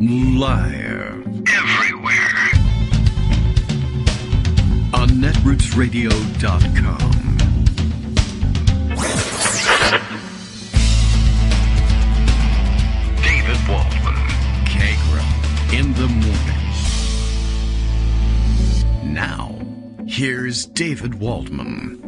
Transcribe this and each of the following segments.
Live. Everywhere. On netrootsradio.com. David Waldman. Kagro. In the morning. Now, here's David Waldman.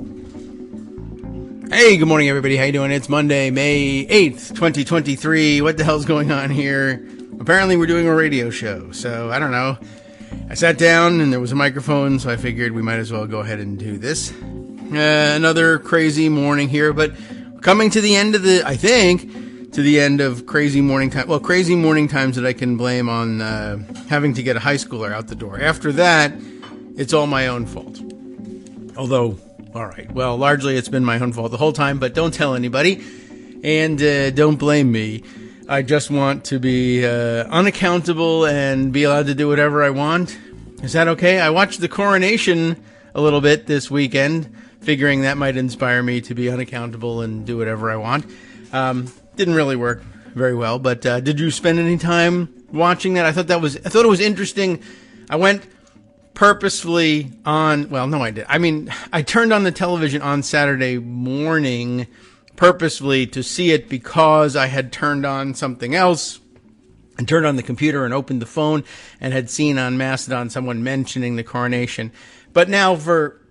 Hey, good morning, everybody. How you doing? It's Monday, May 8th, 2023. What the hell's going on here? Apparently, we're doing a radio show, so I don't know. I sat down, and there was a microphone, so I figured we might as well go ahead and do this. Another crazy morning here, but coming to the end of to the end of crazy morning time. Well, crazy morning times that I can blame on having to get a high schooler out the door. After that, it's all my own fault. Although... all right. Well, largely it's been my own fault the whole time, but don't tell anybody, and don't blame me. I just want to be unaccountable and be allowed to do whatever I want. Is that okay? I watched the coronation a little bit this weekend, figuring that might inspire me to be unaccountable and do whatever I want. Didn't really work very well, but did you spend any time watching that? I thought it was interesting. I went purposefully on, well, no, I did. I mean, I turned on the television on Saturday morning purposefully to see it because I had turned on something else and turned on the computer and opened the phone and had seen on Mastodon someone mentioning the coronation. But now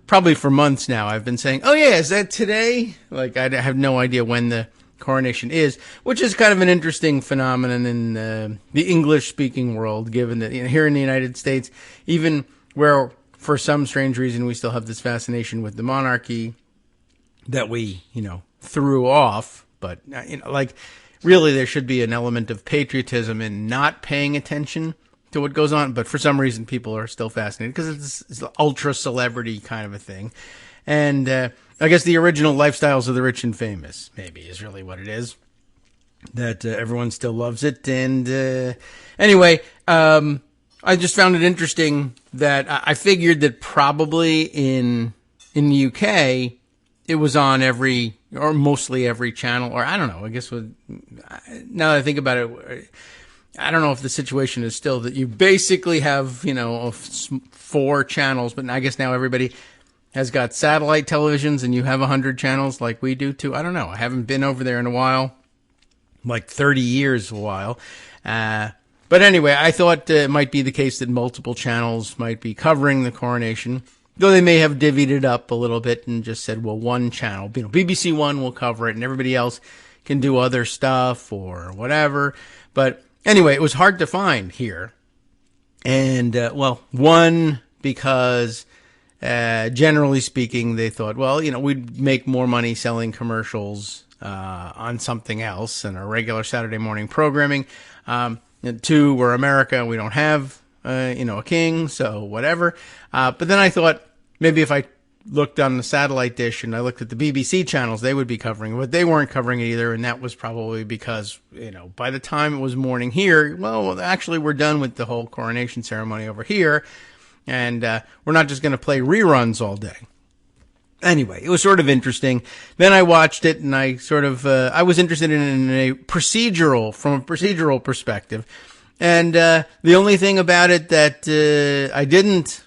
probably for months now, I've been saying, oh yeah, is that today? Like, I have no idea when the coronation is, which is kind of an interesting phenomenon in the English-speaking world, given that, you know, here in the United States, even where for some strange reason we still have this fascination with the monarchy that we, threw off. But, like, really there should be an element of patriotism in not paying attention to what goes on. But for some reason people are still fascinated because it's the ultra celebrity kind of a thing. And I guess the original lifestyles of the rich and famous maybe is really what it is. That everyone still loves it. And anyway, I just found it interesting that I figured that probably in the UK, it was on mostly every channel, or I don't know, I guess now that I think about it, I don't know if the situation is still that you basically have, 4 channels, but I guess now everybody has got satellite televisions and you have 100 channels like we do too. I don't know. I haven't been over there in a while, like 30 years a while. But anyway, I thought it might be the case that multiple channels might be covering the coronation, though they may have divvied it up a little bit and just said, well, one channel, BBC One will cover it and everybody else can do other stuff or whatever. But anyway, it was hard to find here. And, one, because generally speaking, they thought, well, we'd make more money selling commercials on something else than our regular Saturday morning programming. And 2, we're America, we don't have, a king, so whatever. But then I thought maybe if I looked on the satellite dish and I looked at the BBC channels, they would be covering it, but they weren't covering it either. And that was probably because, by the time it was morning here, well, actually we're done with the whole coronation ceremony over here. And, we're not just going to play reruns all day. Anyway, it was sort of interesting. Then I watched it and I sort of, I was interested in from a procedural perspective. And, the only thing about it that, I didn't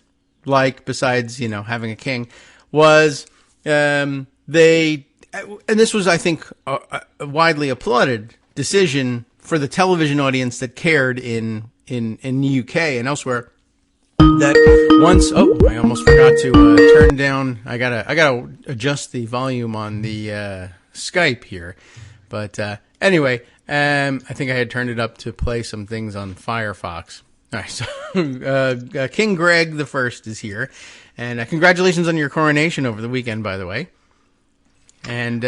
like besides, having a king was, and this was, I think, a widely applauded decision for the television audience that cared in the UK and elsewhere. That once, I almost forgot to turn down. I gotta adjust the volume on the Skype here. But anyway, I think I had turned it up to play some things on Firefox. All right, so King Greg the First is here, and congratulations on your coronation over the weekend, by the way. And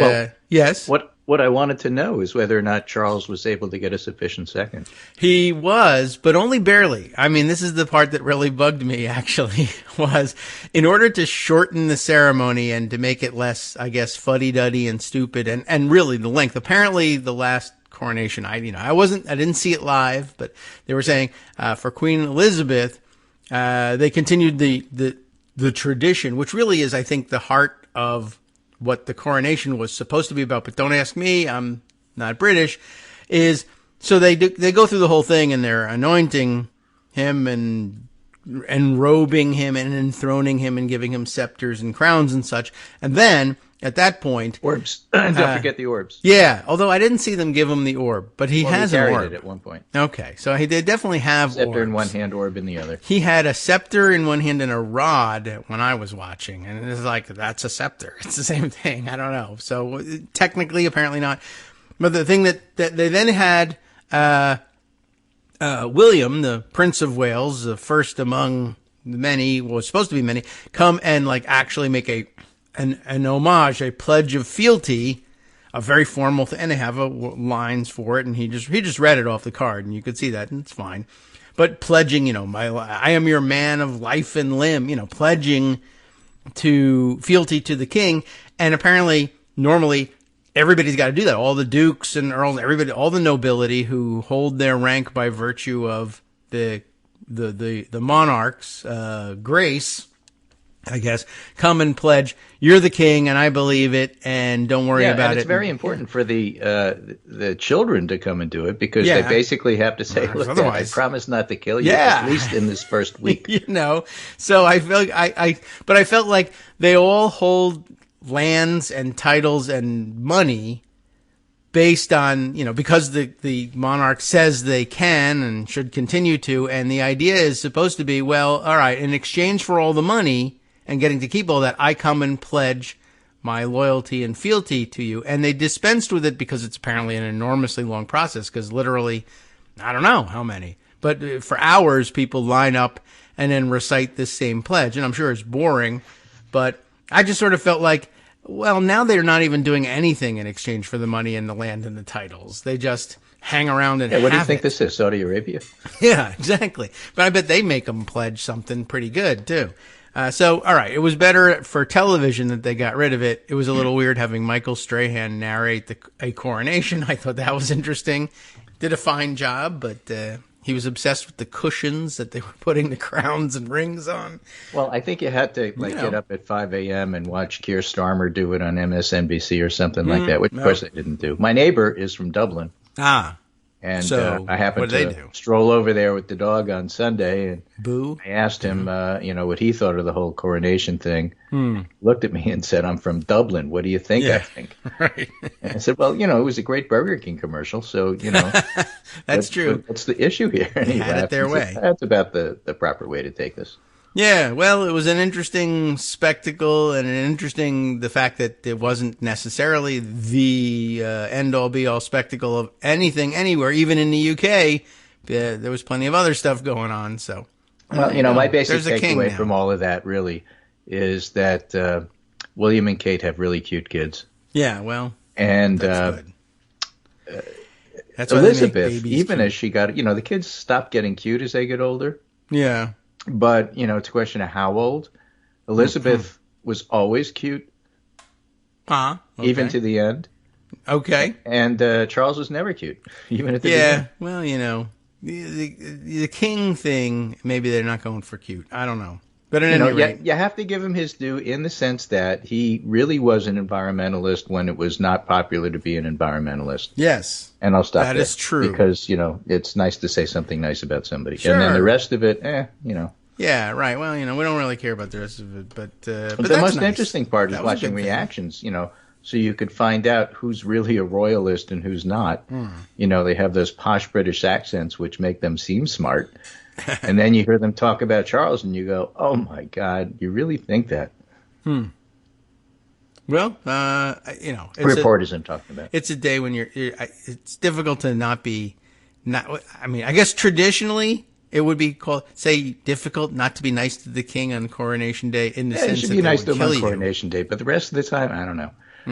yes, What I wanted to know is whether or not Charles was able to get a sufficient second. He was, but only barely. I mean, this is the part that really bugged me, actually, was in order to shorten the ceremony and to make it less, I guess, fuddy-duddy and stupid and really the length. Apparently, the last coronation, I didn't see it live, but they were saying for Queen Elizabeth, they continued the tradition, which really is, I think, the heart of what the coronation was supposed to be about, but don't ask me, I'm not British, is So they go through the whole thing, and they're anointing him and enrobing him and enthroning him and giving him scepters and crowns and such. And then at that point, orbs. Don't forget the orbs. Yeah, although I didn't see them give him the orb, but he has an orb. He carried it at one point. Okay, so they definitely have scepter orbs. in one hand, orb in the other. He had a scepter in one hand and a rod when I was watching, and it's like, that's a scepter. It's the same thing. I don't know. So technically, apparently not. But the thing that they then had William, the Prince of Wales, the first among the many, was supposed to be many, come and like actually make an homage, a pledge of fealty, a very formal thing, and they have lines for it, and he just read it off the card, and you could see that, and it's fine. But pledging, I am your man of life and limb, pledging to fealty to the king, and apparently, normally, everybody's got to do that. All the dukes and earls, everybody, all the nobility who hold their rank by virtue of the monarch's grace, I guess, come and pledge, you're the king and I believe it, and don't worry about it. And it's very important for the children to come and do it, because they basically have to say, look, Dad, I promise not to kill you, at least in this first week. So I feel but I felt like they all hold lands and titles and money based on, because the monarch says they can and should continue to, and the idea is supposed to be, well, all right, in exchange for all the money and getting to keep all that, I come and pledge my loyalty and fealty to you. And they dispensed with it because it's apparently an enormously long process, because literally, I don't know how many, but for hours people line up and then recite this same pledge. And I'm sure it's boring, but I just sort of felt like, well, now they're not even doing anything in exchange for the money and the land and the titles. They just hang around and what do you think this is, Saudi Arabia? Yeah, exactly. But I bet they make them pledge something pretty good, too. So, all right, it was better for television that they got rid of it. It was a little weird having Michael Strahan narrate a coronation. I thought that was interesting. Did a fine job, but he was obsessed with the cushions that they were putting the crowns and rings on. Well, I think you had to get up at 5 a.m. and watch Keir Starmer do it on MSNBC or something like that, which of course I didn't do. My neighbor is from Dublin. And so, I happened to stroll over there with the dog on Sunday, and I asked him, what he thought of the whole coronation thing. Looked at me and said, "I'm from Dublin. What do you think?" I think. Right. And I said, "Well, it was a great Burger King commercial, so that's true. What's the issue here?" And he had it their way. Said, that's about the proper way to take this. Yeah, well, it was an interesting spectacle, and the fact that it wasn't necessarily the end-all, be-all spectacle of anything anywhere, even in the UK. There was plenty of other stuff going on. So, well, my basic takeaway from all of that really is that William and Kate have really cute kids. Yeah, well, and that's good. That's Elizabeth, even as she got, the kids stop getting cute as they get older. Yeah. But, it's a question of how old. Elizabeth was always cute. Okay. Even to the end. Okay. And Charles was never cute, even at the beginning. Well, the king thing, maybe they're not going for cute. I don't know. But at any rate, you have to give him his due in the sense that he really was an environmentalist when it was not popular to be an environmentalist. Yes. And I'll stop there. That is true. Because, it's nice to say something nice about somebody. Sure. And then the rest of it, Yeah, right. Well, we don't really care about the rest of it, but the most interesting part is watching reactions, so you could find out who's really a royalist and who's not. They have those posh British accents which make them seem smart. And then you hear them talk about Charles and you go, oh my God, you really think that? Well, it's reporters I'm talking about. It's a day when it's difficult to not be, I guess traditionally it would be called, difficult not to be nice to the king on Coronation Day in the sense that you should be nice to him on Coronation Day, but the rest of the time, I don't know.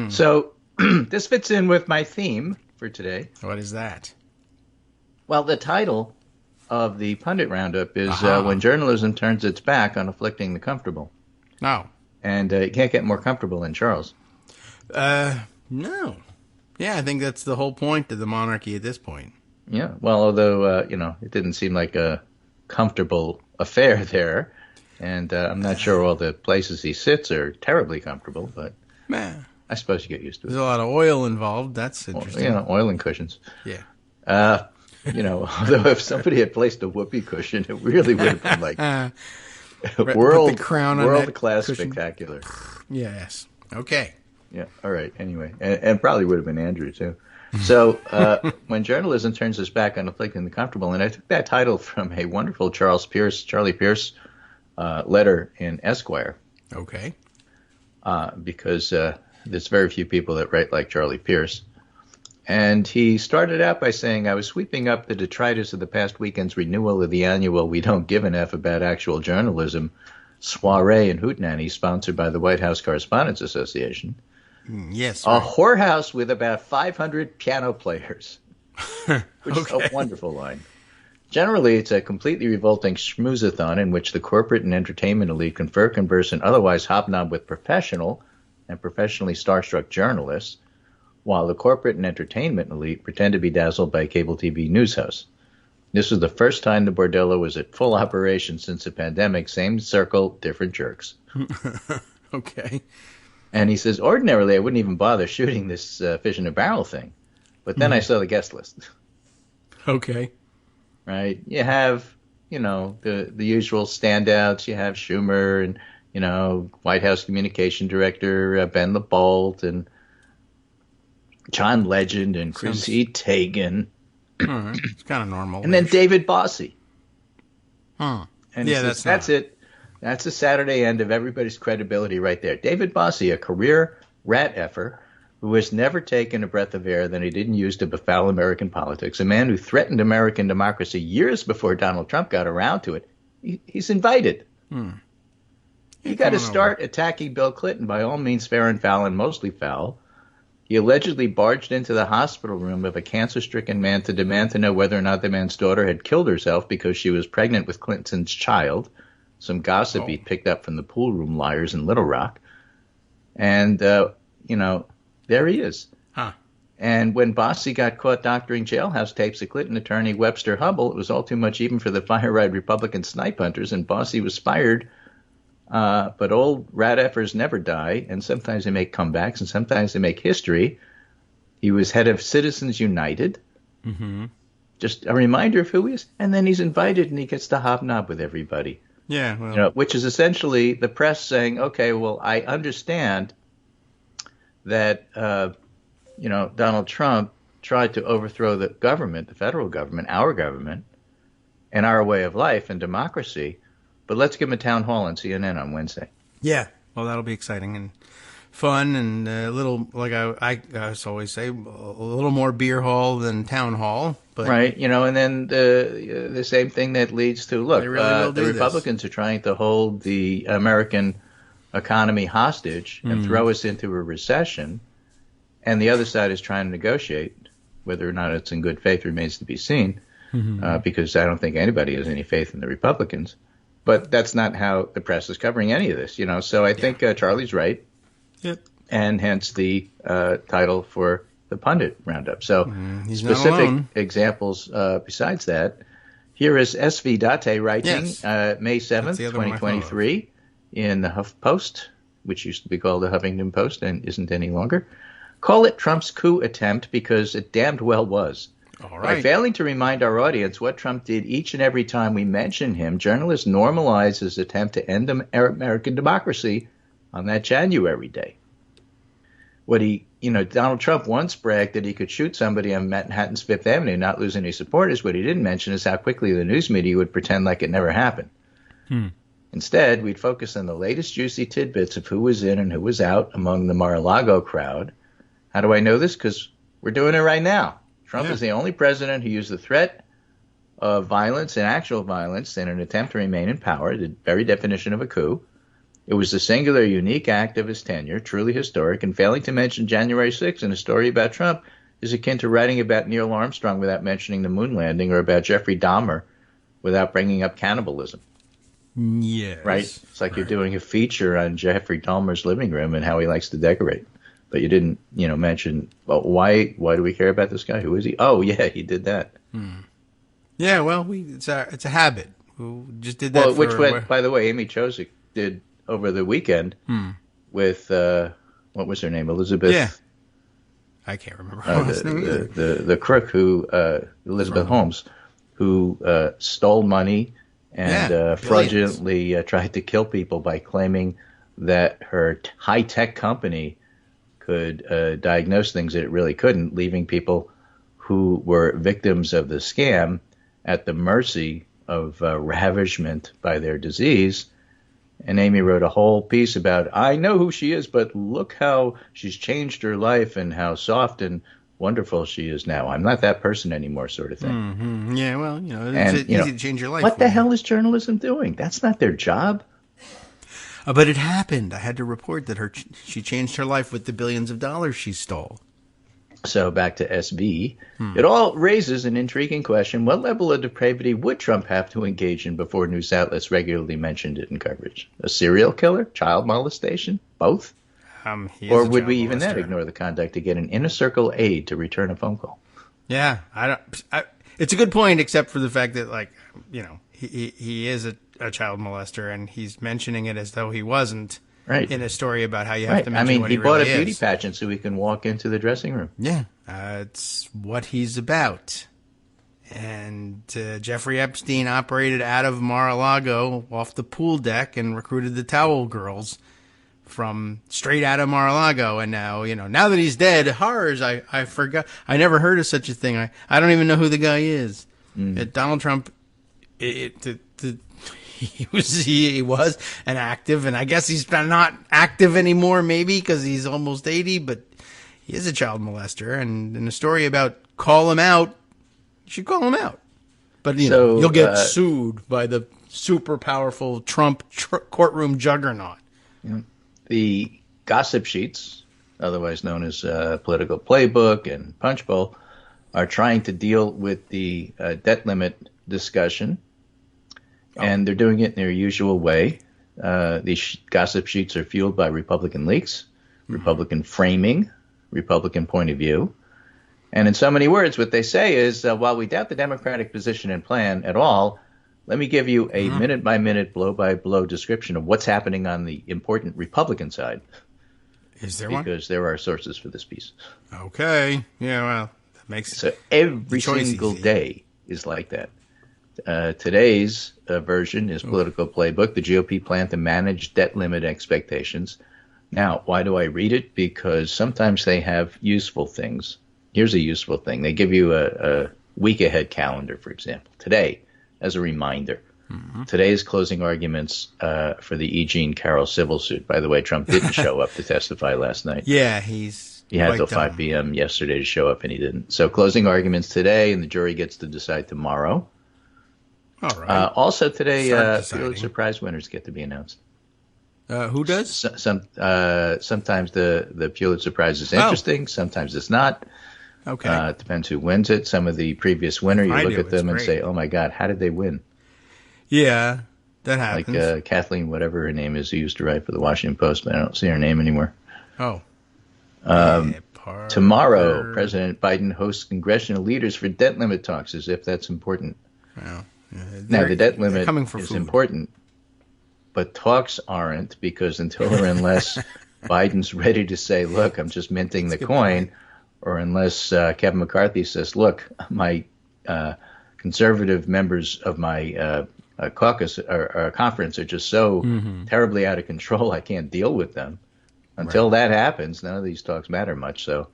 So this fits in with my theme for today. What is that? Well, the title of the Pundit Roundup is When Journalism Turns Its Back on Afflicting the Comfortable. Oh. And you can't get more comfortable than Charles. No. Yeah, I think that's the whole point of the monarchy at this point. Yeah, well, although, it didn't seem like a comfortable affair there. And I'm not sure all the places he sits are terribly comfortable, but I suppose you get used to it. There's a lot of oil involved. That's interesting. Oil and cushions. Yeah. Although if somebody had placed a whoopee cushion, it really would have been like world class spectacular. Yes. Okay. Yeah. All right. Anyway, and probably would have been Andrew too. So when journalism turns its back on afflicting the comfortable, and I took that title from a wonderful Charlie Pierce letter in Esquire. Okay. Because there's very few people that write like Charlie Pierce. And he started out by saying, I was sweeping up the detritus of the past weekend's renewal of the annual We Don't Give an F About Actual Journalism soiree in Hootenanny, sponsored by the White House Correspondents Association. Yes. Right. A whorehouse with about 500 piano players, which is a wonderful line. Generally, it's a completely revolting schmoozathon in which the corporate and entertainment elite converse, and otherwise hobnob with professional and professionally starstruck journalists, while the corporate and entertainment elite pretend to be dazzled by cable TV news hosts. This was the first time the bordello was at full operation since the pandemic. Same circle, different jerks. Okay. And he says, ordinarily, I wouldn't even bother shooting this fish in a barrel thing. But then I saw the guest list. Okay. Right? You have, the usual standouts. You have Schumer and, White House Communication Director Ben LeBolt and John Legend and Chrissy Teigen. All right. It's kind of normal. And then David Bossie. Huh. And that's it. That's the Saturday end of everybody's credibility right there. David Bossie, a career rat effer who has never taken a breath of air that he didn't use to befoul American politics, a man who threatened American democracy years before Donald Trump got around to it. He's invited. You got to start attacking Bill Clinton by all means, fair and foul, and mostly foul. He allegedly barged into the hospital room of a cancer-stricken man to demand to know whether or not the man's daughter had killed herself because she was pregnant with Clinton's child. Some gossip he picked up from the pool room liars in Little Rock. And, there he is. Huh. And when Bossie got caught doctoring jailhouse tapes of Clinton attorney Webster Hubbell, it was all too much even for the fire-eyed Republican snipe hunters, and Bossie was fired. But old rat effers never die, and sometimes they make comebacks, and sometimes they make history. He was head of Citizens United. Mm-hmm. Just a reminder of who he is. And then he's invited, and he gets to hobnob with everybody. Yeah, well. Which is essentially the press saying, okay, well, I understand that, Donald Trump tried to overthrow the government, the federal government, our government, and our way of life and democracy. But let's give him a town hall on CNN on Wednesday. Yeah, well, that'll be exciting and fun and a little, like I always say, a little more beer hall than town hall. But right, and then the same thing that leads to, look, the Republicans are trying to hold the American economy hostage and throw us into a recession, and the other side is trying to negotiate. Whether or not it's in good faith remains to be seen, because I don't think anybody has any faith in the Republicans. But that's not how the press is covering any of this, So I think Charlie's right. Yep. And hence the title for the pundit roundup. So he's specific examples besides that. Here is S.V. Date writing May 7th, 2023 in the HuffPost, which used to be called the Huffington Post and isn't any longer. Call it Trump's coup attempt because it damned well was. All right. By failing to remind our audience what Trump did each and every time we mention him, journalists normalize his attempt to end American democracy on that January day. Donald Trump once bragged that he could shoot somebody on Manhattan's Fifth Avenue and not lose any supporters. What he didn't mention is how quickly the news media would pretend like it never happened. Instead, we'd focus on the latest juicy tidbits of who was in and who was out among the Mar-a-Lago crowd. How do I know this? Because we're doing it right now. Trump is the only president who used the threat of violence and actual violence in an attempt to remain in power, the very definition of a coup. It was the singular, unique act of his tenure, truly historic, and failing to mention January 6th in a story about Trump is akin to writing about Neil Armstrong without mentioning the moon landing or about Jeffrey Dahmer without bringing up cannibalism. Yes. Right? It's like you're doing a feature on Jeffrey Dahmer's living room and how he likes to decorate. But you didn't, mention, well, why do we care about this guy? Who is he? Oh, yeah, he did that. Yeah, well, it's a habit. We just did that. Well, by the way, Amy Chozick did over the weekend with what was her name? Elizabeth. Yeah. I can't remember her last name either. The crook who, Elizabeth Holmes, who stole money and fraudulently tried to kill people by claiming that her high-tech company could diagnose things that it really couldn't, leaving people who were victims of the scam at the mercy of ravishment by their disease. And Amy wrote a whole piece about, I know who she is, but look how she's changed her life and how soft and wonderful she is now. I'm not that person anymore, sort of thing. Mm-hmm. Yeah, well, it's easy to change your life. What the hell is journalism doing? That's not their job. But it happened. I had to report that she changed her life with the billions of dollars she stole. So back to SV. It all raises an intriguing question. What level of depravity would Trump have to engage in before news outlets regularly mentioned it in coverage? A serial killer? Child molestation? Both? Or would we even then ignore the conduct to get an inner circle aide to return a phone call? Yeah, it's a good point, except for the fact that, he is a child molester, and he's mentioning it as though he wasn't. Right. In a story about how you have to mention what he really is. He bought a beauty pageant so he can walk into the dressing room. Yeah, it's what he's about. And Jeffrey Epstein operated out of Mar-a-Lago off the pool deck and recruited the towel girls from straight out of Mar-a-Lago. And now, now that he's dead, horrors, I forgot. I never heard of such a thing. I don't even know who the guy is. Donald Trump, he was an active, and I guess he's not active anymore, maybe because he's almost 80, but he is a child molester. And in a story about call him out, you should call him out. But you'll get sued by the super powerful Trump courtroom juggernaut. The gossip sheets, otherwise known as Political Playbook and Punchbowl, are trying to deal with the debt limit discussion. And they're doing it in their usual way. These gossip sheets are fueled by Republican leaks, Republican framing, Republican point of view. And in so many words, what they say is, while we doubt the Democratic position and plan at all, let me give you a minute-by-minute, blow-by-blow description of what's happening on the important Republican side. Is there one? Because there are sources for this piece. Okay. Yeah, well, that makes sense. So every single day is like that. Today's version is Political Playbook, the GOP plan to manage debt limit expectations. Now, why do I read it? Because sometimes they have useful things. Here's a useful thing. They give you a week ahead calendar, for example. Today, as a reminder, today's closing arguments for the E. Jean Carroll civil suit. By the way, Trump didn't show up to testify last night. Yeah, he had till 5 p.m. yesterday to show up, and he didn't. So closing arguments today, and the jury gets to decide tomorrow. All right. Also today, Pulitzer Prize winners get to be announced. Who does? Sometimes the Pulitzer Prize is interesting. Sometimes it's not. Okay. It depends who wins it. Some of the previous winner, you look at them and say, "Oh my God, how did they win?" Yeah, that happens. Like Kathleen, whatever her name is, who used to write for the Washington Post, but I don't see her name anymore. Oh. Tomorrow, President Biden hosts congressional leaders for debt limit talks, as if that's important. Well. Now, the debt limit is important, but talks aren't, because until or unless Biden's ready to say, look, I'm just minting the coin, or unless Kevin McCarthy says, look, my conservative members of my caucus or conference are just so terribly out of control, I can't deal with them. Until that happens, none of these talks matter much, so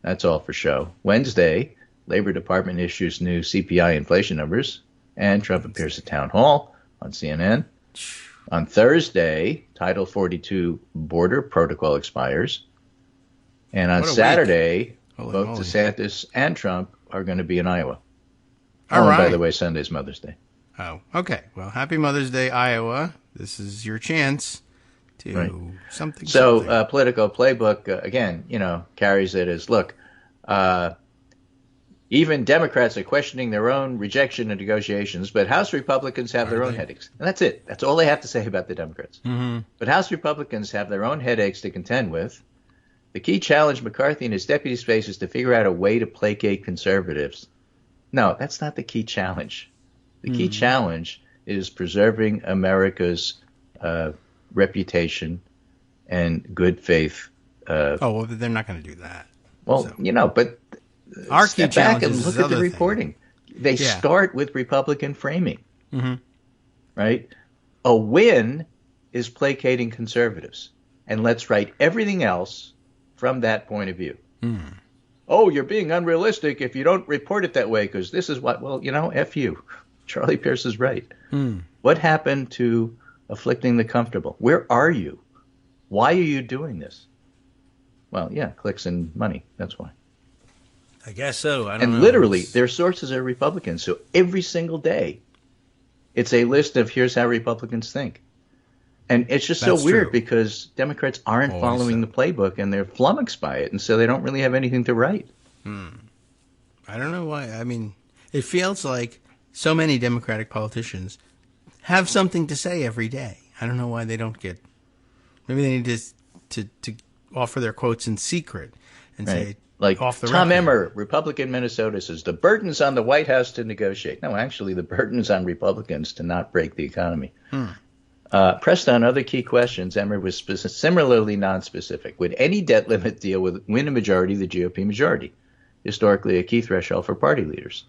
that's all for show. Wednesday, Labor Department issues new CPI inflation numbers. And Trump appears at Town Hall on CNN. On Thursday, Title 42 border protocol expires. And on Saturday, both DeSantis and Trump are going to be in Iowa. All right. By the way, Sunday's Mother's Day. Oh, okay. Well, happy Mother's Day, Iowa. This is your chance to something. So, Political Playbook, again, carries it as, look, even Democrats are questioning their own rejection of negotiations, but House Republicans have their own headaches. And that's it. That's all they have to say about the Democrats. But House Republicans have their own headaches to contend with. The key challenge McCarthy and his deputies face is to figure out a way to placate conservatives. No, that's not the key challenge. The key challenge is preserving America's reputation and good faith. Well, they're not going to do that. Well, So. But Our step key back and challenge look is at the other reporting. They start with Republican framing, right? A win is placating conservatives, and let's write everything else from that point of view. Oh, you're being unrealistic if you don't report it that way, because this is what, well, F you. Charlie Pierce is right. What happened to afflicting the comfortable? Where are you? Why are you doing this? Well, yeah, clicks and money. That's why. I guess so. I don't know. Literally, their sources are Republicans. So every single day, it's a list of here's how Republicans think. And it's just so weird because Democrats aren't following the playbook and they're flummoxed by it. And so they don't really have anything to write. I don't know why. I mean, it feels like so many Democratic politicians have something to say every day. I don't know why they don't get. Maybe they need to offer their quotes in secret and say, like off the Tom record. Emmer, Republican Minnesota, says the burden's on the White House to negotiate. No, actually, the burden's on Republicans to not break the economy. Pressed on other key questions, Emmer was similarly nonspecific. Would any debt limit deal win a majority of the GOP majority? Historically, a key threshold for party leaders.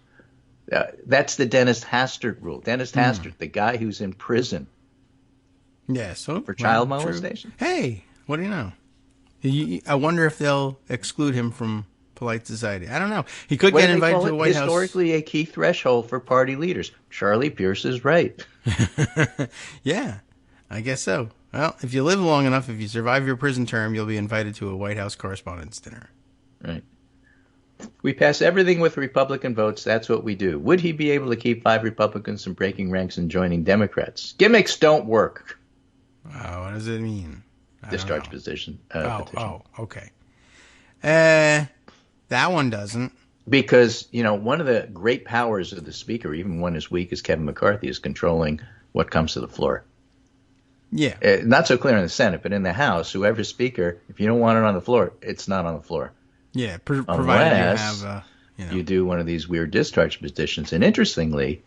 That's the Dennis Hastert rule. Dennis Hastert, the guy who's in prison for child molestation. Hey, what do you know? I wonder if they'll exclude him from polite society. I don't know. He could get invited to the White House. Historically, a key threshold for party leaders. Charlie Pierce is right. Yeah, I guess so. Well, if you live long enough, if you survive your prison term, you'll be invited to a White House Correspondents' Dinner. Right. We pass everything with Republican votes. That's what we do. Would he be able to keep 5 Republicans from breaking ranks and joining Democrats? Gimmicks don't work. What does it mean? Discharge petition. Okay. That one doesn't. Because, one of the great powers of the speaker, even one as weak as Kevin McCarthy, is controlling what comes to the floor. Yeah. Not so clear in the Senate, but in the House, whoever's speaker, if you don't want it on the floor, it's not on the floor. Yeah, provided Unless you have, you do one of these weird discharge petitions. And interestingly,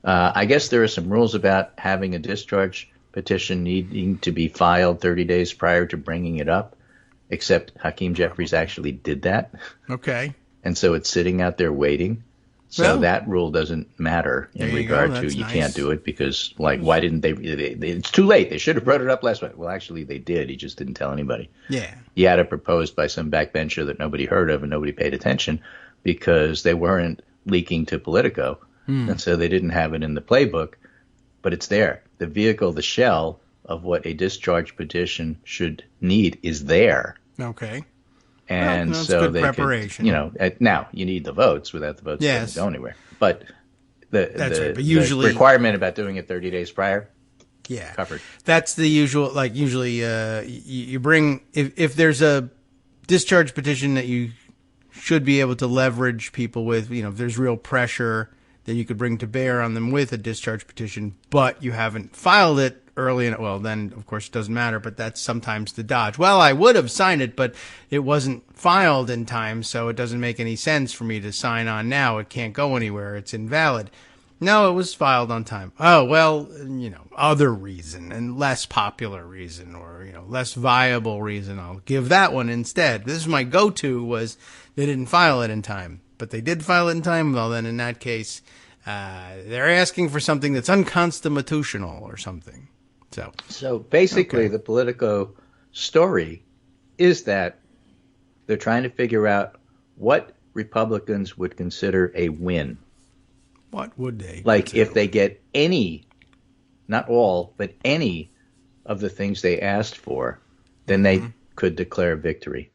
I guess there are some rules about having a discharge petition needing to be filed 30 days prior to bringing it up, except Hakeem Jeffries actually did that. Okay. And so it's sitting out there waiting. So that rule doesn't matter in regard to you can't do it because, why didn't they? It's too late. They should have brought it up last week. Well, actually, they did. He just didn't tell anybody. Yeah. He had it proposed by some backbencher that nobody heard of and nobody paid attention because they weren't leaking to Politico. And so they didn't have it in the playbook. But it's there. The vehicle, the shell of what a discharge petition should need is there. Okay. And so good they preparation. Now you need the votes. Without the votes, it doesn't go anywhere. But the usually, requirement about doing it 30 days prior, covered. That's the usual. Like usually, you bring if there's a discharge petition that you should be able to leverage people with. If there's real pressure that you could bring to bear on them with a discharge petition, but you haven't filed it early in it, well, then, of course, it doesn't matter, but that's sometimes the dodge. Well, I would have signed it, but it wasn't filed in time, so it doesn't make any sense for me to sign on now. It can't go anywhere. It's invalid. No, it was filed on time. Oh, well, other reason and less popular reason or, less viable reason. I'll give that one instead. This is my go-to was they didn't file it in time, but they did file it in time. Well, then in that case, they're asking for something that's unconstitutional or something. So basically, the Politico story is that they're trying to figure out what Republicans would consider a win. What would they? Like if they get any, not all, but any of the things they asked for, then they could declare victory.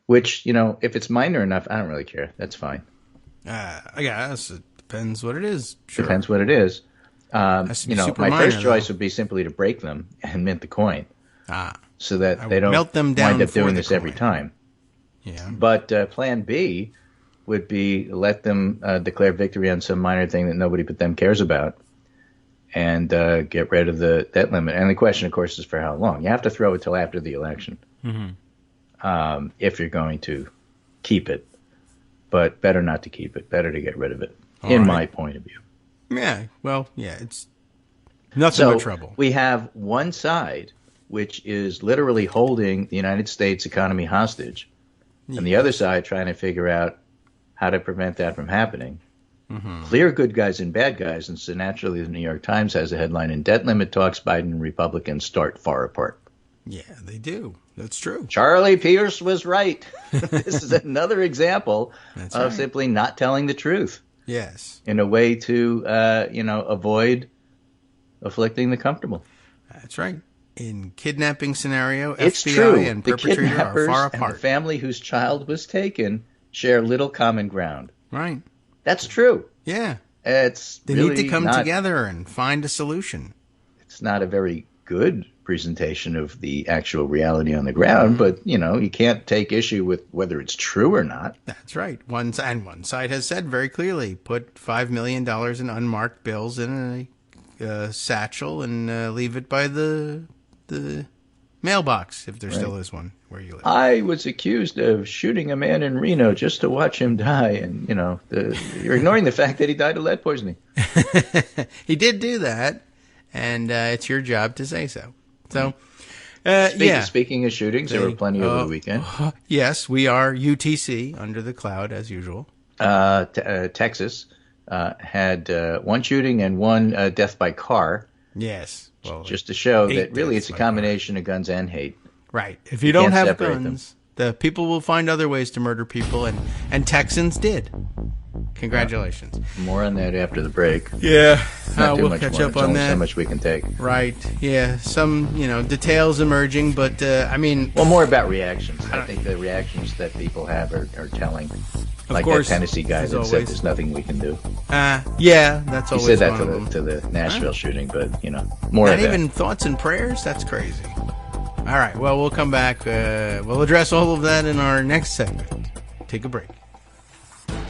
Which, if it's minor enough, I don't really care. That's fine. I guess it depends what it is. Sure. Depends what it is. My minor, first choice would be simply to break them and mint the coin, so that they don't melt them down wind up doing this every time. Yeah. But Plan B would be let them declare victory on some minor thing that nobody but them cares about, and get rid of the debt limit. And the question, of course, is for how long. You have to throw it till after the election if you're going to keep it. But better not to keep it. Better to get rid of it, my point of view. Yeah, well, it's nothing but trouble. We have one side, which is literally holding the United States economy hostage and the other side trying to figure out how to prevent that from happening. Clear good guys and bad guys, and so naturally the New York Times has a headline, "In debt limit talks, Biden and Republicans start far apart." Yeah, they do. That's true. Charlie Pierce was right. This is another example of simply not telling the truth. Yes. In a way to, avoid afflicting the comfortable. That's right. In kidnapping scenario, it's FBI true. and The perpetrator kidnappers are far and apart. the family whose child was taken share little common ground. Right. That's true. Yeah. They need to come together and find a solution. It's not a very good presentation of the actual reality on the ground, but, you can't take issue with whether it's true or not. That's right. One side has said very clearly, put $5 million in unmarked bills in a satchel and leave it by the mailbox, if there still is one where you live. I was accused of shooting a man in Reno just to watch him die, and, you're ignoring the fact that he died of lead poisoning. He did that, and it's your job to say so. So, Speaking of shootings, there were plenty over the weekend. Yes, we are UTC, Under the Cloud, as usual. Texas had one shooting and one death by car. Yes. Well, just to show that really it's a combination of guns and hate. Right. If you don't have guns, the people will find other ways to murder people, and Texans did. Congratulations. More on that after the break. Yeah. We'll catch more. up It's on only that. so much we can take. Right. Yeah. Some, details emerging, but, Well, more about reactions. I think the reactions that people have are telling. Like course, that Tennessee guy that said there's nothing we can do. Yeah, that's always He said one that of them. to the Nashville shooting, but, more Not of that. even thoughts and prayers? That's crazy. All right. Well, we'll come back. We'll address all of that in our next segment. Take a break.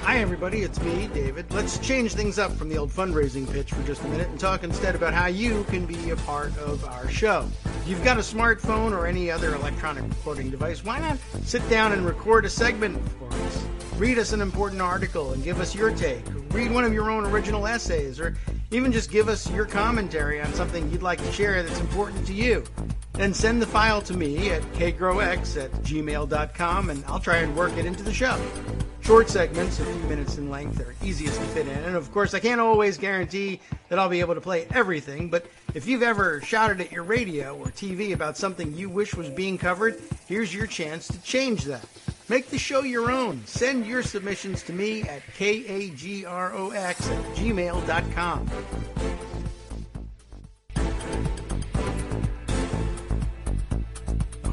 Hi, everybody. It's me, David. Let's change things up from the old fundraising pitch for just a minute and talk instead about how you can be a part of our show. If you've got a smartphone or any other electronic recording device, why not sit down and record a segment for us? Read us an important article and give us your take. Read one of your own original essays, or even just give us your commentary on something you'd like to share that's important to you. Then send the file to me at kagrox@gmail.com, and I'll try and work it into the show. Short segments, a few minutes in length, are easiest to fit in. And of course, I can't always guarantee that I'll be able to play everything, but if you've ever shouted at your radio or TV about something you wish was being covered, here's your chance to change that. Make the show your own. Send your submissions to me at kagrox@gmail.com.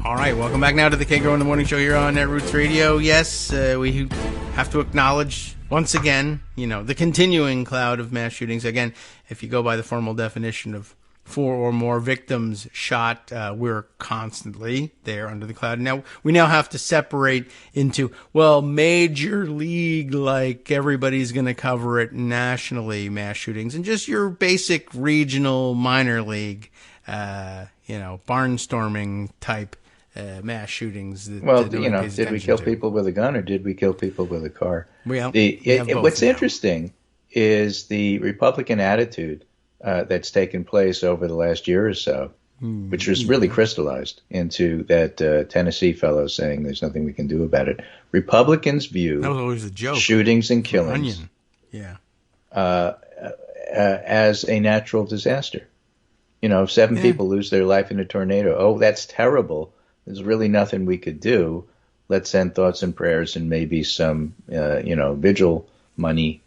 All right, welcome back now to the Kagro in the Morning Show here on Netroots Radio. Yes, we have to acknowledge once again, the continuing cloud of mass shootings. Again, if you go by the formal definition of 4 or more victims shot, we're constantly there under the cloud. Now, we now have to separate into, major league, like everybody's going to cover it nationally, mass shootings, and just your basic regional minor league, barnstorming type mass shootings. Did we kill people with a gun or did we kill people with a car? What's interesting is the Republican attitude that's taken place over the last year or so, which was really crystallized into that Tennessee fellow saying there's nothing we can do about it. Republicans view that was always a joke. Shootings and killings as a natural disaster. If 7 people lose their life in a tornado, that's terrible. There's really nothing we could do. Let's send thoughts and prayers and maybe some, vigil money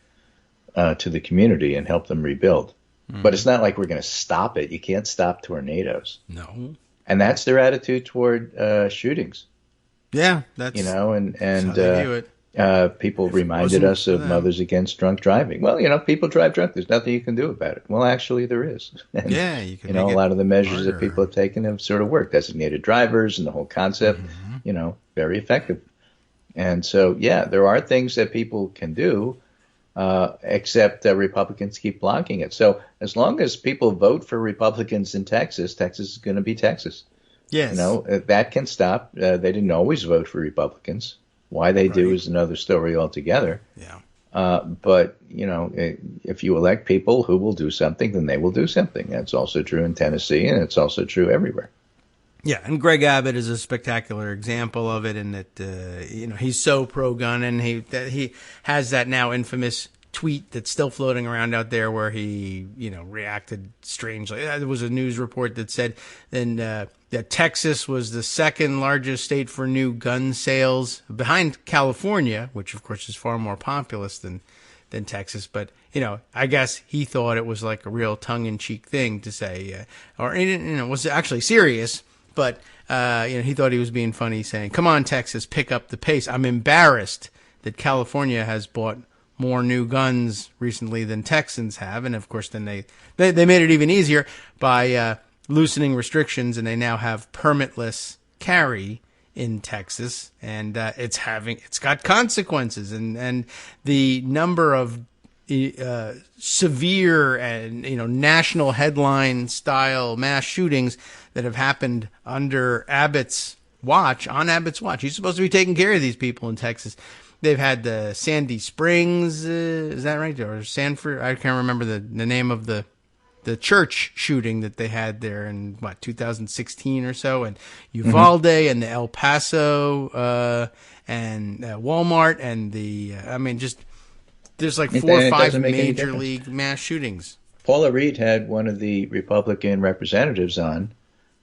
to the community and help them rebuild. But it's not like we're going to stop it. You can't stop tornadoes. No. And that's their attitude toward shootings. Yeah, that's how they view it. People reminded us of Mothers Against Drunk Driving. Well, people drive drunk. There's nothing you can do about it. Well, actually, there is. And, you can. A lot of the measures that people have taken have sort of worked. Designated drivers and the whole concept, very effective. And so, there are things that people can do, except Republicans keep blocking it. So as long as people vote for Republicans in Texas, Texas is going to be Texas. Yes. That can stop. They didn't always vote for Republicans. Why they do is another story altogether. Yeah. But, if you elect people who will do something, then they will do something. That's also true in Tennessee, and it's also true everywhere. Yeah, and Greg Abbott is a spectacular example of it, in that he's so pro-gun, and he has that now infamous tweet that's still floating around out there where he reacted strangely. There was a news report that said that Texas was the second largest state for new gun sales, behind California, which of course is far more populous than Texas. But I guess he thought it was like a real tongue-in-cheek thing to say, or it was actually serious. But he thought he was being funny, saying, "Come on, Texas, pick up the pace. I'm embarrassed that California has bought more new guns recently than Texans have." And of course, then they made it even easier by loosening restrictions, and they now have permitless carry in Texas, and it's got consequences, and the number of severe and national headline style mass shootings that have happened under Abbott's watch. He's supposed to be taking care of these people in Texas. They've had the Sandy Springs, is that right? Or Sanford? I can't remember the name of the church shooting that they had there in 2016 or so, and Uvalde and the El Paso and Walmart and there's like 4 or 5 major league mass shootings. Paula Reed had one of the Republican representatives on,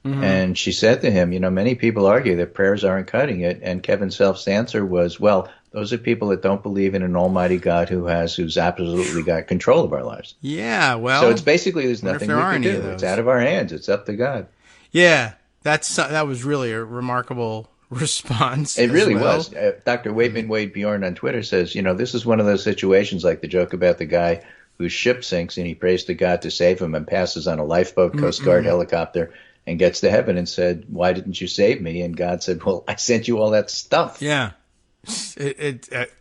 and she said to him, many people argue that prayers aren't cutting it, and Kevin Self's answer was, well, those are people that don't believe in an almighty God who's absolutely got control of our lives. Yeah, well, so it's basically there's nothing we can do. It's out of our hands. It's up to God. Yeah, that was really a remarkable response. It really was. Dr. Wade Bjorn on Twitter says, this is one of those situations like the joke about the guy whose ship sinks and he prays to God to save him and passes on a lifeboat, Coast Guard helicopter, and gets to heaven and said, "Why didn't you save me?" And God said, "Well, I sent you all that stuff." Yeah. It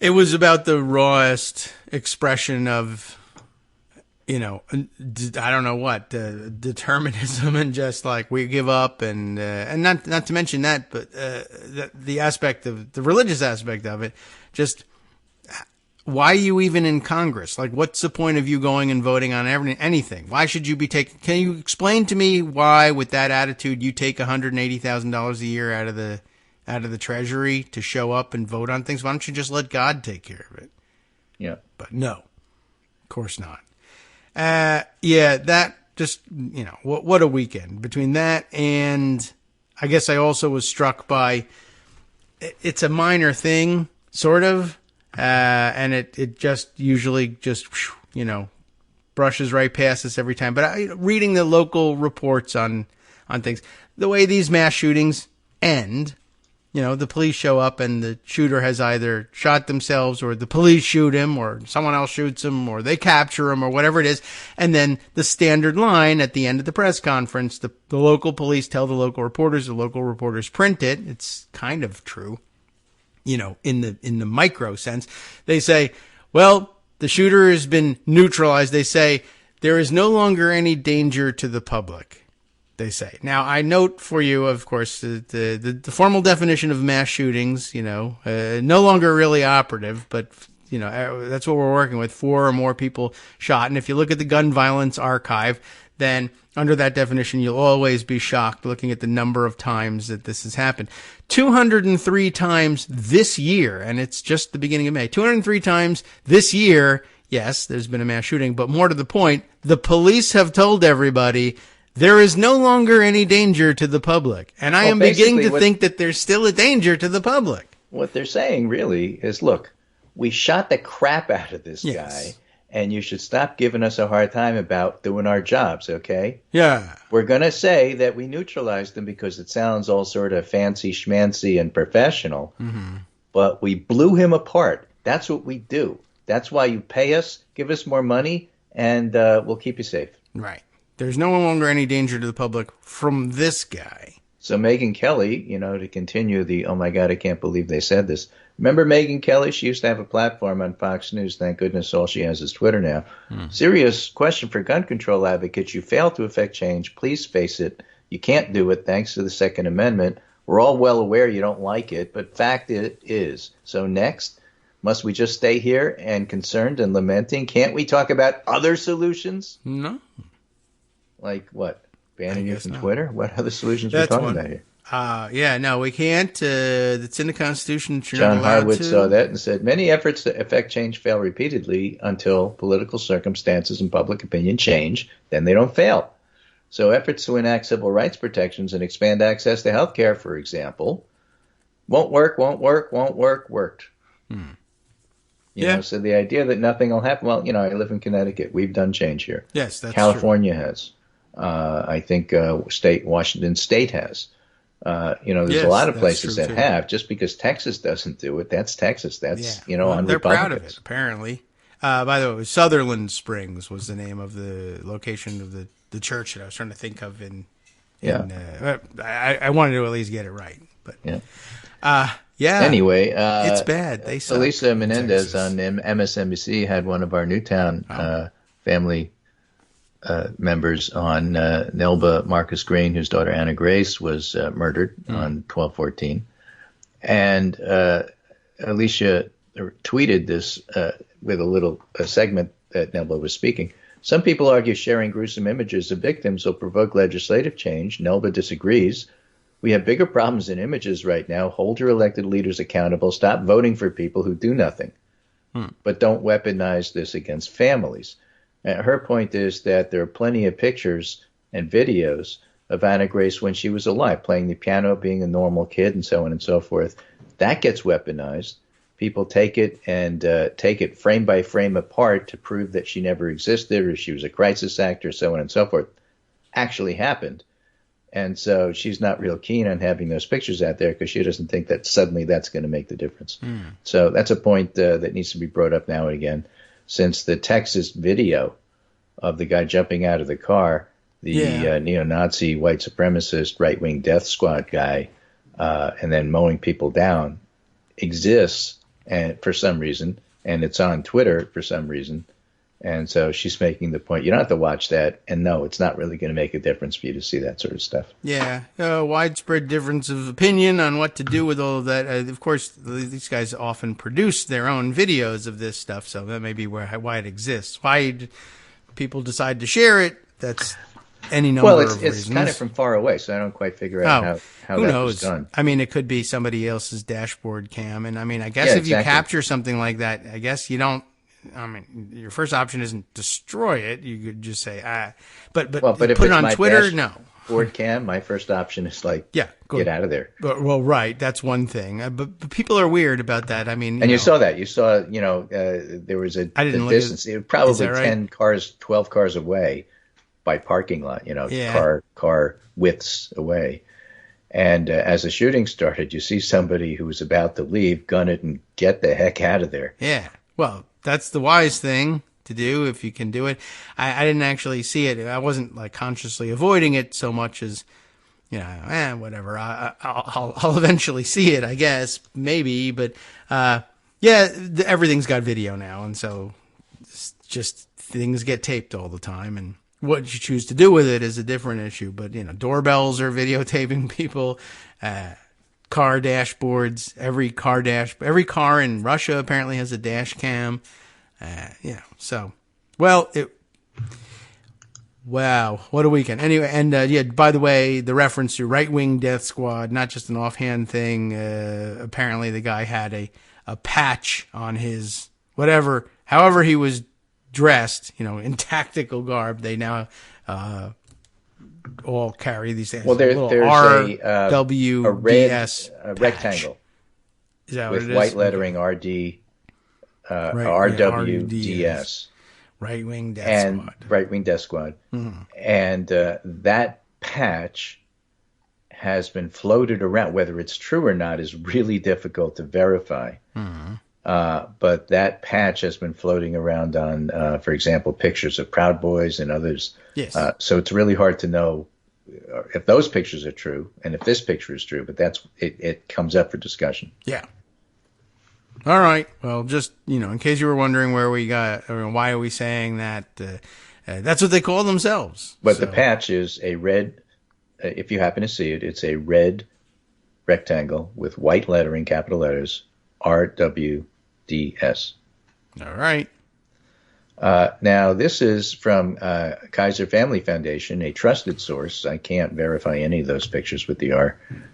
was about the rawest expression of, I don't know what, determinism, and just like we give up, and not to mention that, but the aspect of the religious aspect of it, just why are you even in Congress? Like, what's the point of you going and voting on anything? Why should you be taking? Can you explain to me why, with that attitude, you take $180,000 a year out of the Treasury to show up and vote on things? Why don't you just let God take care of it? Yeah. But no, of course not. That just, what a weekend. Between that and I guess I also was struck by, it's a minor thing, sort of, and it just usually just, brushes right past us every time. But reading the local reports on things, the way these mass shootings end, the police show up and the shooter has either shot themselves, or the police shoot him, or someone else shoots him, or they capture him, or whatever it is. And then the standard line at the end of the press conference, the local police tell the local reporters print it. It's kind of true, in the micro sense. They say, well, the shooter has been neutralized. They say there is no longer any danger to the public. They say. Now, I note for you, of course, the formal definition of mass shootings, no longer really operative, but, that's what we're working with, 4 or more people shot. And if you look at the gun violence archive, then under that definition, you'll always be shocked looking at the number of times that this has happened. 203 times this year, and it's just the beginning of May. 203 times this year, yes, there's been a mass shooting, but more to the point, the police have told everybody there is no longer any danger to the public. And I am beginning to think that there's still a danger to the public. What they're saying really is, look, we shot the crap out of this guy, and you should stop giving us a hard time about doing our jobs, okay? Yeah. We're going to say that we neutralized them because it sounds all sort of fancy schmancy and professional, but we blew him apart. That's what we do. That's why you pay us, give us more money, and we'll keep you safe. Right. There's no longer any danger to the public from this guy. So Megyn Kelly, to continue the, oh my God, I can't believe they said this. Remember Megyn Kelly? She used to have a platform on Fox News. Thank goodness all she has is Twitter now. Serious question for gun control advocates. You fail to effect change. Please face it. You can't do it thanks to the Second Amendment. We're all well aware you don't like it, but fact it is. So next, must we just stay here and concerned and lamenting? Can't we talk about other solutions? No. Like what? Banning you from Twitter? What other solutions are we talking about here? No, we can't. It's in the Constitution. John Harwood saw that and said, many efforts to effect change fail repeatedly until political circumstances and public opinion change. Then they don't fail. So efforts to enact civil rights protections and expand access to health care, for example, worked. You know, so the idea that nothing will happen, well, I live in Connecticut. We've done change here. Yes, that's California true. Has. I think Washington State has. There's a lot of places that have. Just because Texas doesn't do it, that's Texas. That's, on they're Republicans. proud of it, apparently. By the way, Sutherland Springs was the name of the location of the church that I was trying to think of. I wanted to at least get it right. But Anyway, it's bad. They suck. Elisa Menendez on MSNBC had one of our Newtown family members on Nelba Marcus Green, whose daughter Anna Grace was murdered on 12/14, and Alicia tweeted this with a segment that Nelba was speaking. Some people argue sharing gruesome images of victims will provoke legislative change. Nelba disagrees. We have bigger problems than images right now. Hold your elected leaders accountable. Stop voting for people who do nothing. But don't weaponize this against families. And her point is that there are plenty of pictures and videos of Anna Grace when she was alive, playing the piano, being a normal kid, and so on and so forth. That gets weaponized. People take it and take it frame by frame apart to prove that she never existed or she was a crisis actor, so on and so forth. Actually happened. And so she's not real keen on having those pictures out there because she doesn't think that suddenly that's going to make the difference. So that's a point that needs to be brought up now and again, since the Texas video of the guy jumping out of the car, the neo-Nazi white supremacist right-wing death squad guy, and then mowing people down exists and for some reason, and it's on Twitter for some reason. And so she's making the point, you don't have to watch that. And no, it's not really going to make a difference for you to see that sort of stuff. Yeah, widespread difference of opinion on what to do with all of that. Of course, these guys often produce their own videos of this stuff, so that may be why it exists. Why people decide to share it, that's any number of reasons. Well, it's kind of from far away, so I don't quite figure out how that was done. I mean, it could be somebody else's dashboard cam. And I mean, I guess if you capture something like that, I guess you don't, your first option isn't destroy it. You could just say, but put it on Twitter, no. Board cam, my first option is get out of there. Well, right, that's one thing. But people are weird about that. I mean, you saw that. You saw, there was a distance, probably 10 cars, 12 cars away by parking lot. Car widths away. And as the shooting started, you see somebody who was about to leave, gun it, and get the heck out of there. Yeah. Well, that's the wise thing to do if you can do it. I didn't actually see it. I wasn't consciously avoiding it so much as, whatever. I'll eventually see it, I guess, maybe. But everything's got video now, and so it's just things get taped all the time, and what you choose to do with it is a different issue. But doorbells are videotaping people. Car dashboards, every car in Russia apparently has a dash cam. Wow, what a weekend. Anyway, and by the way, the reference to right-wing death squad, not just an offhand thing. Apparently the guy had a patch on his however he was dressed, in tactical garb. They now, all carry these things. Well, there's a red rectangle is that with what it is? White lettering RD, RWDS. Right-wing death squad. Right-wing death squad. Mm-hmm. And that patch has been floated around. Whether it's true or not is really difficult to verify. Mm-hmm. But that patch has been floating around on, for example, pictures of Proud Boys and others. Yes. So it's really hard to know if those pictures are true and if this picture is true. But it comes up for discussion. Yeah. All right. Well, just in case you were wondering why are we saying that? That's what they call themselves. But the patch is a red. If you happen to see it, it's a red rectangle with white lettering, capital letters, RWDS. All right. Now, this is from Kaiser Family Foundation, a trusted source. I can't verify any of those pictures with the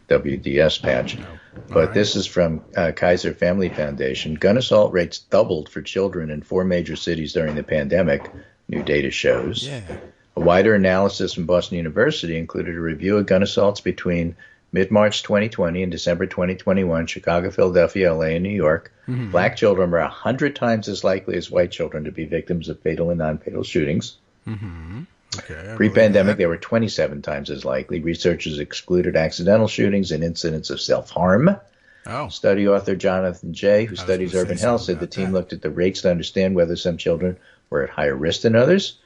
RWDS patch. No. But this is from Kaiser Family Foundation. Gun assault rates doubled for children in 4 major cities during the pandemic, new data shows. Yeah. A wider analysis from Boston University included a review of gun assaults between mid-March 2020 and December 2021, Chicago, Philadelphia, LA, and New York. Mm-hmm. Black children were 100 times as likely as white children to be victims of fatal and non-fatal shootings. Mm-hmm. Okay, Pre-pandemic, they were 27 times as likely. Researchers excluded accidental shootings and incidents of self-harm. Oh. Study author Jonathan Jay, who studies urban health, said the team looked at the rates to understand whether some children were at higher risk than others.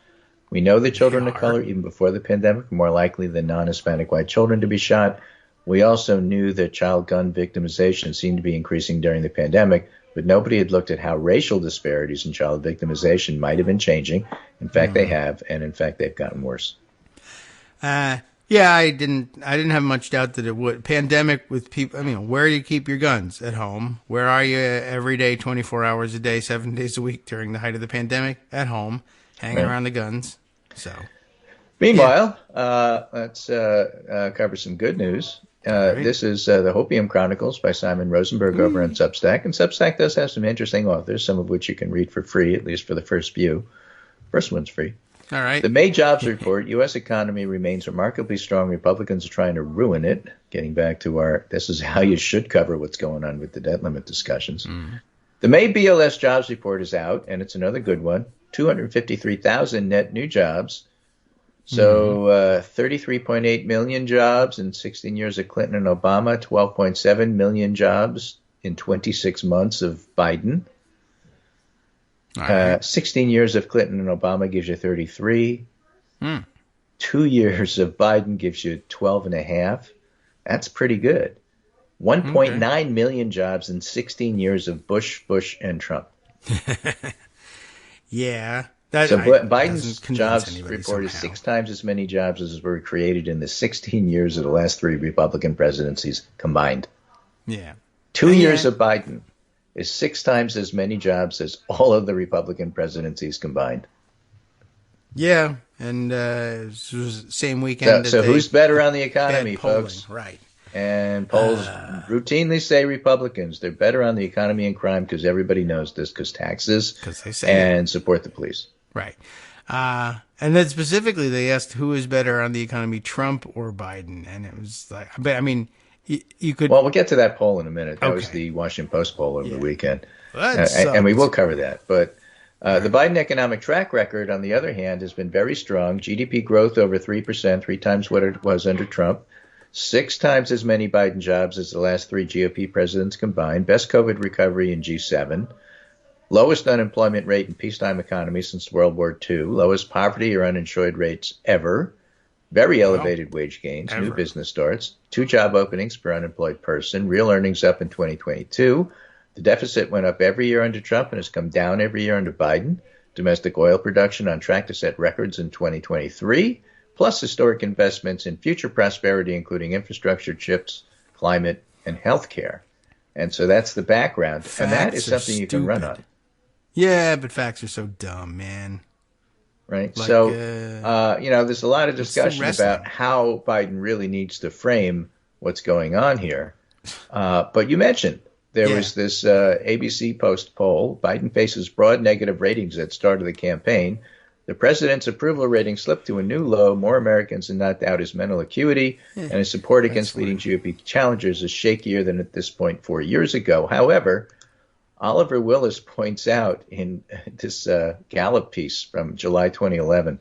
We know that children of color, even before the pandemic, were more likely than non-Hispanic white children to be shot. We also knew that child gun victimization seemed to be increasing during the pandemic, but nobody had looked at how racial disparities in child victimization might have been changing. In fact, they have, and in fact, they've gotten worse. Yeah, I didn't have much doubt that it would. Pandemic with people, I mean, where do you keep your guns? At home. Where are you every day, 24 hours a day, 7 days a week during the height of the pandemic? At home, hanging around the guns. So, meanwhile, let's cover some good news. This is the Hopium Chronicles by Simon Rosenberg over on Substack. And Substack does have some interesting authors, some of which you can read for free, at least for the first few. First one's free. All right. The May jobs report, U.S. economy remains remarkably strong. Republicans are trying to ruin it. Getting back to this is how you should cover what's going on with the debt limit discussions. The May BLS jobs report is out, and it's another good one. 253,000 net new jobs. So 33.8 million jobs in 16 years of Clinton and Obama, 12.7 million jobs in 26 months of Biden. 16 years of Clinton and Obama gives you 33. 2 years of Biden gives you 12.5. That's pretty good. 1.9 million jobs in 16 years of Bush, and Trump. Yeah. Biden's jobs report is 6 times as many jobs as were created in the 16 years of the last 3 Republican presidencies combined. Yeah. 2 years of Biden is 6 times as many jobs as all of the Republican presidencies combined. Yeah, and same weekend. So who's better on the economy, folks? Right. And polls routinely say Republicans. They're better on the economy and crime because everybody knows this, because taxes they say and support the police. Right. And then specifically they asked who is better on the economy, Trump or Biden. And it was like, but I mean, you could. Well, we'll get to that poll in a minute. That was the Washington Post poll over the weekend. Well, and we will cover that. But the Biden economic track record, on the other hand, has been very strong. GDP growth over 3%, 3 times what it was under Trump. 6 times as many Biden jobs as the last 3 GOP presidents combined. Best COVID recovery in G7. Lowest unemployment rate in peacetime economy since World War II. Lowest poverty or uninsured rates ever. Very elevated wage gains. New business starts. 2 job openings per unemployed person. Real earnings up in 2022. The deficit went up every year under Trump and has come down every year under Biden. Domestic oil production on track to set records in 2023. Plus historic investments in future prosperity, including infrastructure, chips, climate, and healthcare. And so that's the background. Facts, and that is something you can run on. Yeah, but facts are so dumb, man. Right? Like, so, there's a lot of discussion about how Biden really needs to frame what's going on here. But you mentioned there was this ABC Post poll. Biden faces broad negative ratings at the start of the campaign. The president's approval rating slipped to a new low. More Americans do not doubt his mental acuity, and his support against leading GOP challengers is shakier than at this point 4 years ago. However, Oliver Willis points out in this Gallup piece from July 2011,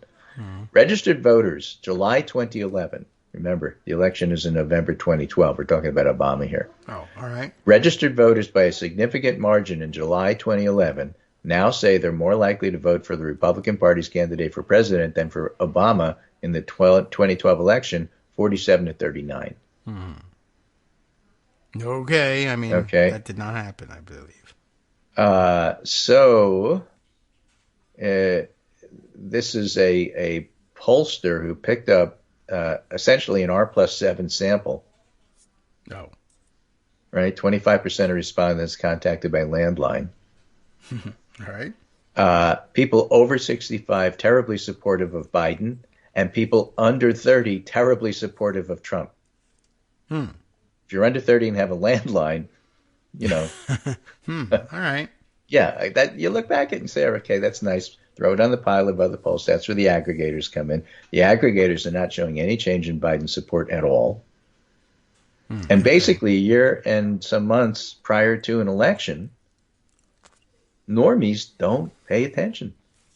registered voters, July 2011. Remember, the election is in November 2012. We're talking about Obama here. Oh, all right. Registered voters by a significant margin in July 2011 now say they're more likely to vote for the Republican Party's candidate for president than for Obama in the 2012 election, 47 to 39. Okay, I mean, that did not happen, I believe. This is a pollster who picked up essentially an R+7 sample. Oh. Right? 25% of respondents contacted by landline. All right. People over 65 terribly supportive of Biden, and people under 30 terribly supportive of Trump. If you're under 30 and have a landline, All right. Yeah, that you look back at it and say, okay, that's nice. Throw it on the pile of other polls. That's where the aggregators come in. The aggregators are not showing any change in Biden support at all. And basically, a year and some months prior to an election, normies don't pay attention.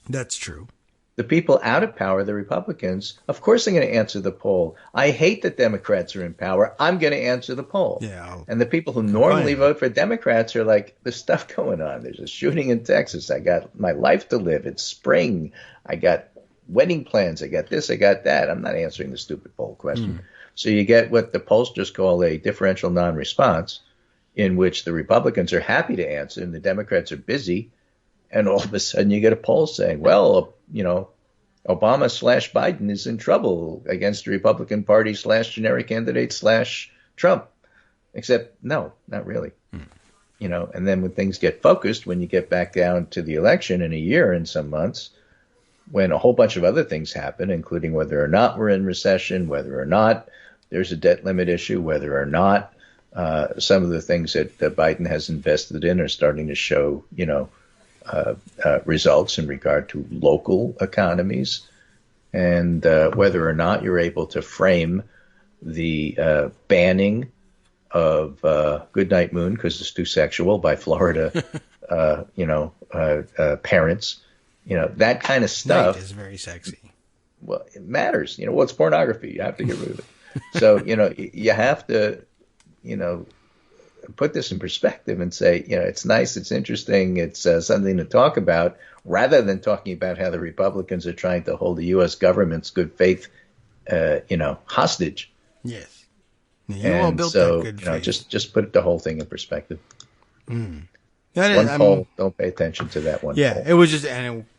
That's true. The people out of power, the Republicans, of course they're going to answer the poll. I hate that Democrats are in power. I'm going to answer the poll. Yeah, and the people who normally vote for Democrats are like, there's stuff going on. There's a shooting in Texas. I got my life to live. It's spring. I got wedding plans. I got this. I got that. I'm not answering the stupid poll question. So you get what the pollsters call a differential non-response, in which the Republicans are happy to answer and the Democrats are busy. And all of a sudden you get a poll saying, well, Obama / Biden is in trouble against the Republican Party / generic candidate / Trump. Except, no, not really. And then when things get focused, when you get back down to the election in a year and some months, when a whole bunch of other things happen, including whether or not we're in recession, whether or not there's a debt limit issue, whether or not some of the things that Biden has invested in are starting to show, results in regard to local economies, and whether or not you're able to frame the banning of Goodnight Moon because it's too sexual by Florida, parents, that kind of stuff. Night is very sexy. Well, it matters. It's pornography. You have to get rid of it. So, you have to, put this in perspective and say, it's nice, it's interesting, it's something to talk about, rather than talking about how the Republicans are trying to hold the U.S. government's good faith, hostage. Yes. You all built that good faith. Just put the whole thing in perspective. One poll, don't pay attention to that one. Yeah, poll. it was just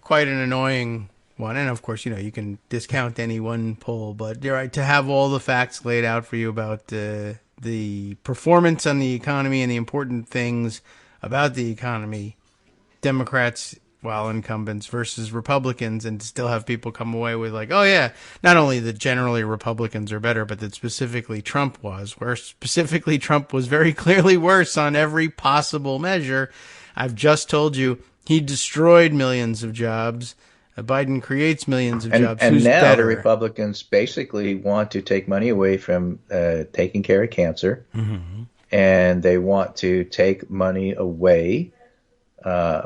quite an annoying one, and of course, you can discount any one poll, but you're right to have all the facts laid out for you about the performance on the economy and the important things about the economy, Democrats, while incumbents, versus Republicans, and to still have people come away with like, oh yeah, not only that generally Republicans are better, but that specifically Trump was worse. Specifically, Trump was very clearly worse on every possible measure. I've just told you he destroyed millions of jobs. Biden creates millions of jobs. And Who's now better? the Republicans basically want to take money away from taking care of cancer, and they want to take money away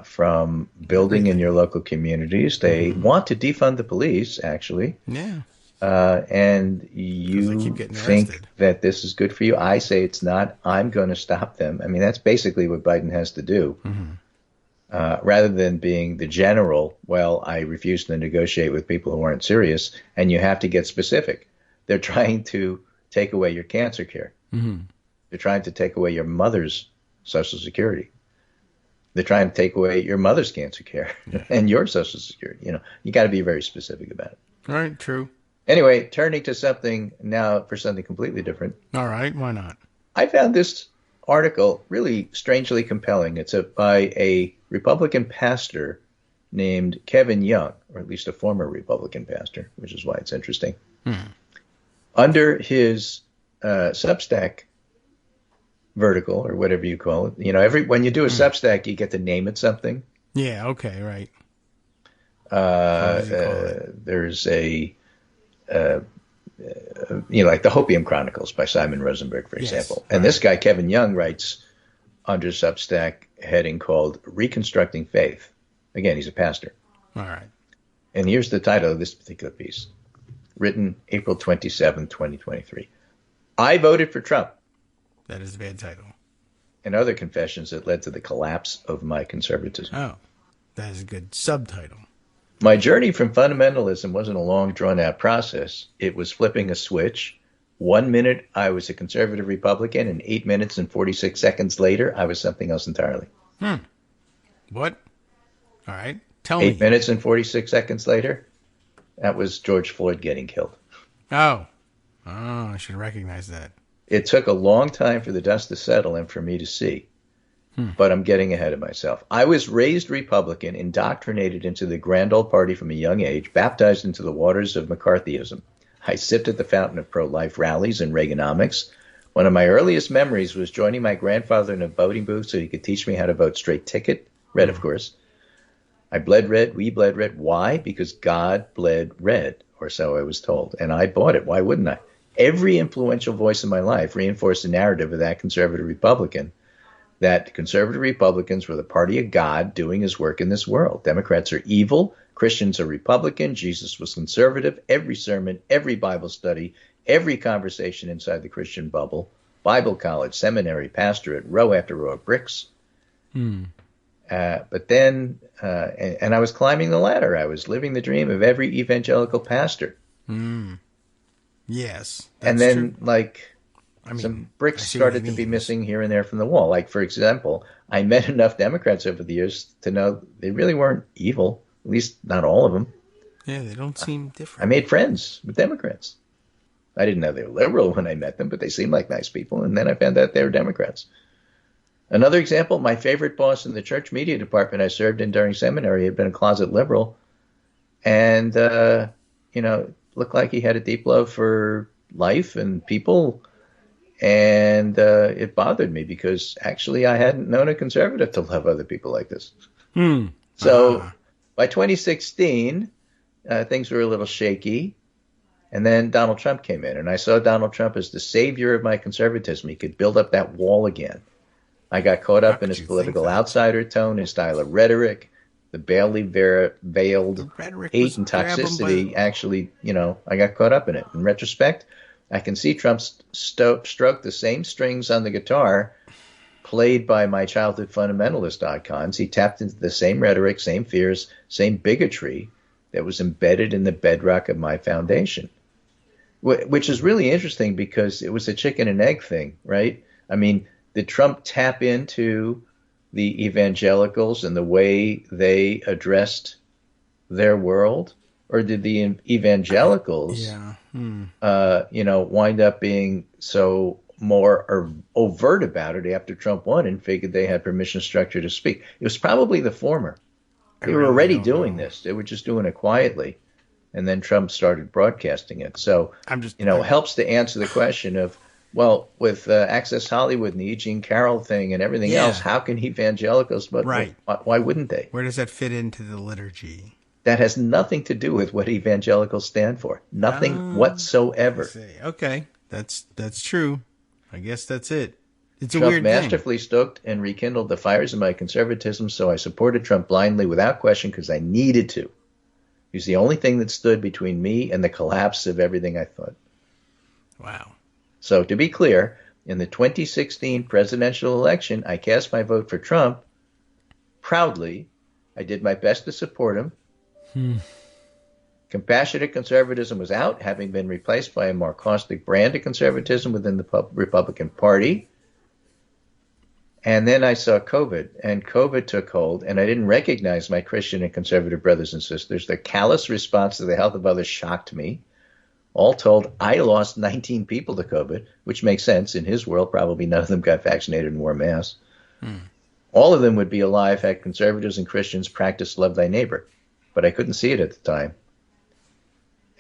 from building in your local communities. They want to defund the police, actually. Yeah. And you think that this is good for you. I say it's not. I'm going to stop them. I mean, that's basically what Biden has to do. Rather than being the general, well, I refuse to negotiate with people who aren't serious, and you have to get specific. They're trying to take away your cancer care. They're trying to take away your mother's Social Security. They're trying to take away your mother's cancer care and your Social Security. You got to be very specific about it. All right, true. Anyway, turning to something now for something completely different. All right, why not? I found this article really strangely compelling. It's by a Republican pastor named Kevin Young, or at least a former Republican pastor, which is why it's interesting. Under his Substack vertical, or whatever you call it, when you do a Substack, you get to name it something. Yeah, okay, right. There's a like the Hopium Chronicles by Simon Rosenberg, for example. And this guy, Kevin Young, writes under Substack heading called Reconstructing Faith. Again, he's a pastor. All right. And here's the title of this particular piece, written April 27, 2023. I voted for Trump. That is a bad title. And other confessions that led to the collapse of my conservatism. Oh, that is a good subtitle. My journey from fundamentalism wasn't a long, drawn-out process. It was flipping a switch. 1 minute, I was a conservative Republican, and 8 minutes and 46 seconds later, I was something else entirely. What? All right. Tell me. 8 minutes and 46 seconds later, that was George Floyd getting killed. Oh, I should recognize that. It took a long time for the dust to settle and for me to see. But I'm getting ahead of myself. I was raised Republican, indoctrinated into the grand old party from a young age, baptized into the waters of McCarthyism. I sipped at the fountain of pro-life rallies and Reaganomics. One of my earliest memories was joining my grandfather in a voting booth so he could teach me how to vote straight ticket, red, of course. I bled red. We bled red. Why? Because God bled red, or so I was told. And I bought it. Why wouldn't I? Every influential voice in my life reinforced the narrative of that conservative Republican, that conservative Republicans were the party of God doing his work in this world. Democrats are evil. Christians are Republican. Jesus was conservative. Every sermon, every Bible study, every conversation inside the Christian bubble, Bible college, seminary, pastorate, row after row of bricks. But then, and I was climbing the ladder. I was living the dream of every evangelical pastor. Yes. And then, true. Some bricks started to be missing here and there from the wall. Like, for example, I met enough Democrats over the years to know they really weren't evil, at least not all of them. Yeah, they don't seem different. I made friends with Democrats. I didn't know they were liberal when I met them, but they seemed like nice people. And then I found out they were Democrats. Another example, my favorite boss in the church media department I served in during seminary had been a closet liberal. And, looked like he had a deep love for life and people. And it bothered me because actually I hadn't known a conservative to love other people like this. So by 2016, things were a little shaky. And then Donald Trump came in, and I saw Donald Trump as the savior of my conservatism. He could build up that wall again. I got caught up in his political outsider tone, his style of rhetoric, the barely veiled hate and toxicity. Actually, I got caught up in it. In retrospect, I can see Trump stroke the same strings on the guitar played by my childhood fundamentalist icons. He tapped into the same rhetoric, same fears, same bigotry that was embedded in the bedrock of my foundation, which is really interesting because it was a chicken and egg thing, right? I mean, did Trump tap into the evangelicals and the way they addressed their world? Or did the evangelicals, wind up being so more overt about it after Trump won and figured they had permission structure to speak? It was probably the former. They were already doing this. They were just doing it quietly. And then Trump started broadcasting it. So, it helps to answer the question of, well, with Access Hollywood and the E. Jean Carroll thing and everything else, how can evangelicals, but why wouldn't they? Where does that fit into the liturgy? That has nothing to do with what evangelicals stand for. Nothing whatsoever. I see. Okay, that's true. I guess that's it. It's Trump a weird masterfully stoked and rekindled the fires of my conservatism, so I supported Trump blindly without question because I needed to. He was the only thing that stood between me and the collapse of everything I thought. Wow. So to be clear, in the 2016 presidential election, I cast my vote for Trump proudly. I did my best to support him. Compassionate conservatism was out, having been replaced by a more caustic brand of conservatism within the Republican Party. And then I saw COVID, and COVID took hold, and I didn't recognize my Christian and conservative brothers and sisters. Their callous response to the health of others shocked me. All told, I lost 19 people to COVID, which makes sense. In his world, probably none of them got vaccinated and wore masks. All of them would be alive had conservatives and Christians practiced love thy neighbor. But I couldn't see it at the time.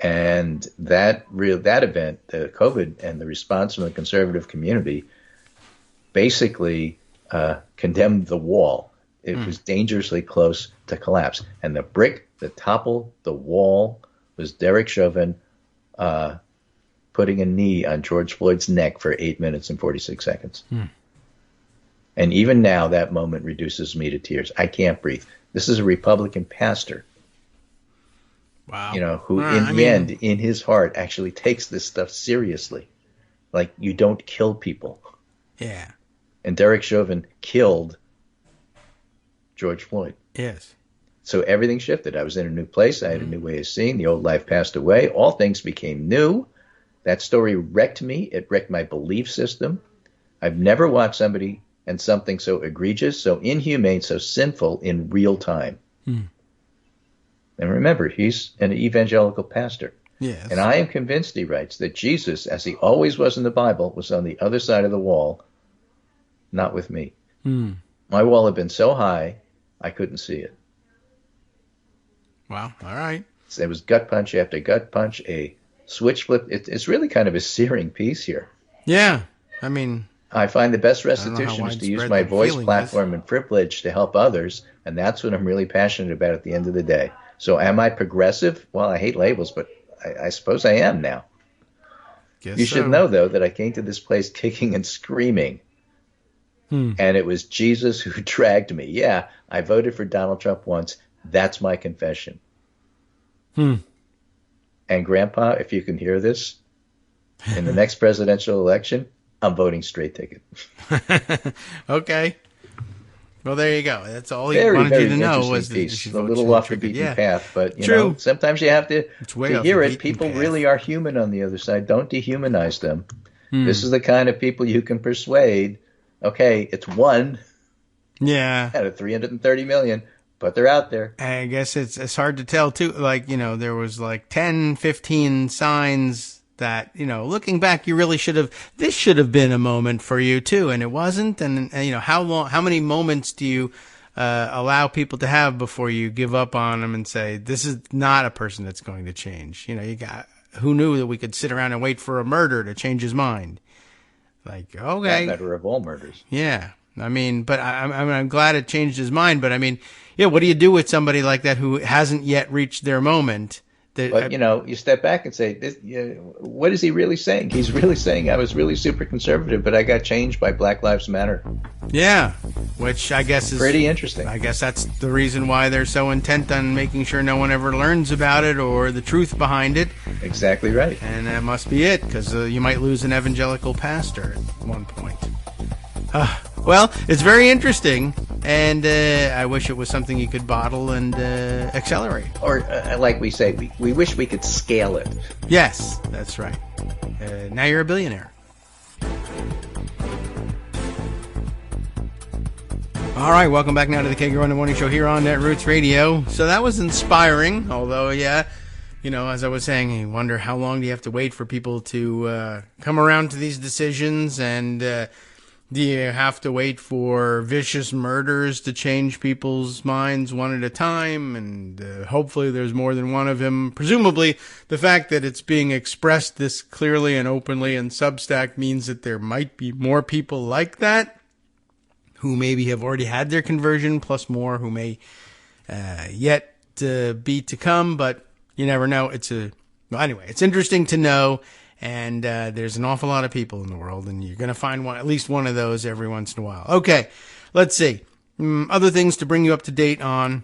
And that event, the COVID and the response from the conservative community, basically condemned the wall. It was dangerously close to collapse. And the brick that toppled the wall was Derek Chauvin putting a knee on George Floyd's neck for 8 minutes and 46 seconds. And even now, that moment reduces me to tears. I can't breathe. This is a Republican pastor. Wow. Who the end, in his heart, actually takes this stuff seriously. Like, you don't kill people. Yeah. And Derek Chauvin killed George Floyd. Yes. So everything shifted. I was in a new place. I had a new way of seeing. The old life passed away. All things became new. That story wrecked me. It wrecked my belief system. I've never watched somebody and something so egregious, so inhumane, so sinful in real time. And remember, he's an evangelical pastor. Yes. And I am convinced, he writes, that Jesus, as he always was in the Bible, was on the other side of the wall, not with me. My wall had been so high, I couldn't see it. Wow. All right. So it was gut punch after gut punch, a switch flip. It's really kind of a searing piece here. Yeah. I mean, I find the best restitution is to use my voice platform and privilege to help others, and that's what I'm really passionate about at the end of the day. So am I progressive? Well, I hate labels, but I suppose I am now. You should know, though, that I came to this place kicking and screaming, and it was Jesus who dragged me. Yeah, I voted for Donald Trump once. That's my confession. And Grandpa, if you can hear this, in the next presidential election, I'm voting straight ticket. Okay. Well, there you go. That's all he wanted you to know was that it's a little off the beaten path, but you know, sometimes you have to hear it. People really are human on the other side. Don't dehumanize them. This is the kind of people you can persuade. Okay, it's one out of 330 million, but they're out there. I guess it's hard to tell, too. Like, you know, there was like 10, 15 signs that, you know, looking back, you really this should have been a moment for you too. And it wasn't. And you know, how many moments do you, allow people to have before you give up on them and say, this is not a person that's going to change? You know, who knew that we could sit around and wait for a murder to change his mind? Like, okay. That matter of all murders. Yeah. I mean, but I'm glad it changed his mind. But I mean, yeah, what do you do with somebody like that who hasn't yet reached their moment? But, you know, you step back and say, what is he really saying? He's really saying I was really super conservative, but I got changed by Black Lives Matter. Yeah, which I guess is pretty interesting. I guess that's the reason why they're so intent on making sure no one ever learns about it or the truth behind it. Exactly right. And that must be it, because you might lose an evangelical pastor at one point. Well, it's very interesting, and I wish it was something you could bottle and accelerate. Or, like we say, we wish we could scale it. Yes, that's right. Now you're a billionaire. All right, welcome back now to the Kagro in the Morning Show here on Netroots Radio. So that was inspiring, although, yeah, you know, as I was saying, I wonder how long do you have to wait for people to come around to these decisions, and do you have to wait for vicious murders to change people's minds one at a time? And hopefully there's more than one of them. Presumably, the fact that it's being expressed this clearly and openly in Substack means that there might be more people like that who maybe have already had their conversion, plus more who may yet be to come. But you never know. Anyway, it's interesting to know. And there's an awful lot of people in the world, and you're going to find at least one of those every once in a while. Okay, let's see. Other things to bring you up to date on.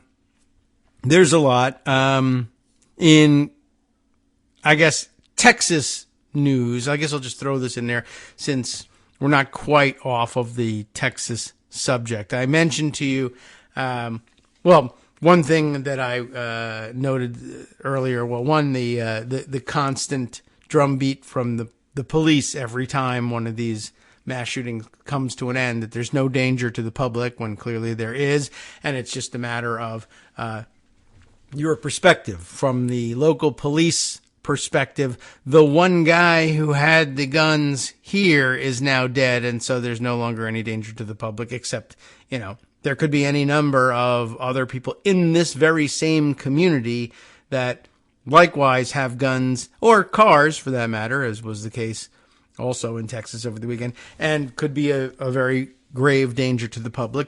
There's a lot. In, I guess, Texas news, I guess I'll just throw this in there since we're not quite off of the Texas subject. I mentioned to you, one thing that I noted earlier, the constant drumbeat from the police every time one of these mass shootings comes to an end, that there's no danger to the public when clearly there is, and it's just a matter of your perspective. From the local police perspective, the one guy who had the guns here is now dead, and so there's no longer any danger to the public, except, you know, there could be any number of other people in this very same community that likewise have guns, or cars for that matter, as was the case also in Texas over the weekend, and could be a very grave danger to the public.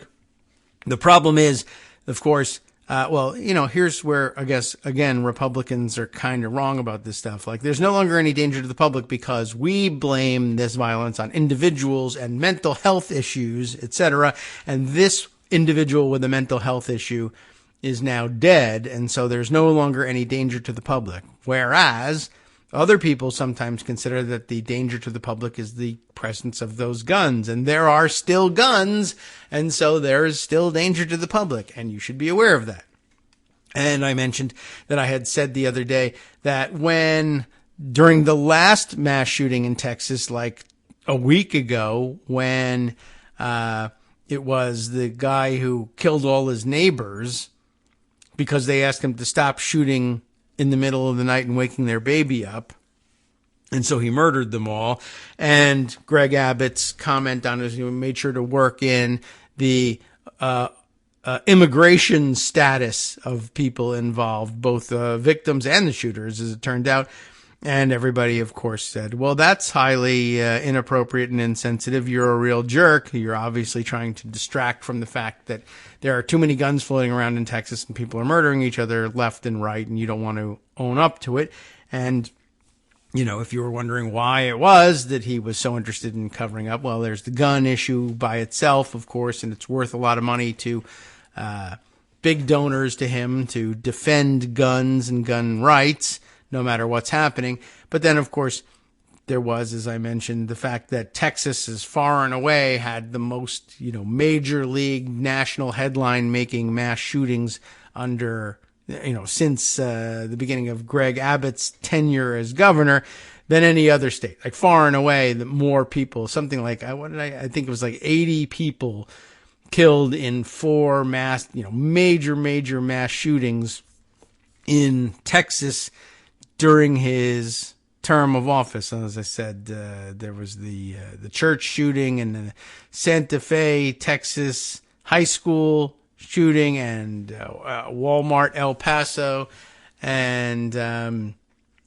The problem is, of course, here's where I guess, again, Republicans are kind of wrong about this stuff. Like, there's no longer any danger to the public because we blame this violence on individuals and mental health issues, etc. And this individual with a mental health issue is now dead, and so there's no longer any danger to the public. Whereas other people sometimes consider that the danger to the public is the presence of those guns, and there are still guns, and so there is still danger to the public, and you should be aware of that. And I mentioned that I had said the other day that during the last mass shooting in Texas, like a week ago, when it was the guy who killed all his neighbors because they asked him to stop shooting in the middle of the night and waking their baby up. And so he murdered them all. And Greg Abbott's comment on it is he made sure to work in the immigration status of people involved, both victims and the shooters, as it turned out. And everybody, of course, said, well, that's highly inappropriate and insensitive. You're a real jerk. You're obviously trying to distract from the fact that there are too many guns floating around in Texas and people are murdering each other left and right, and you don't want to own up to it. And, you know, if you were wondering why it was that he was so interested in covering up, well, there's the gun issue by itself, of course, and it's worth a lot of money to big donors to him to defend guns and gun rights, no matter what's happening. But then, of course, there was, as I mentioned, the fact that Texas is far and away had the most, you know, major league national headline making mass shootings under, you know, since the beginning of Greg Abbott's tenure as governor than any other state. Like far and away, the more people, something like, I think it was like 80 people killed in 4 mass, you know, major mass shootings in Texas during his term of office. As I said, there was the church shooting and the Santa Fe, Texas high school shooting, and Walmart El Paso, and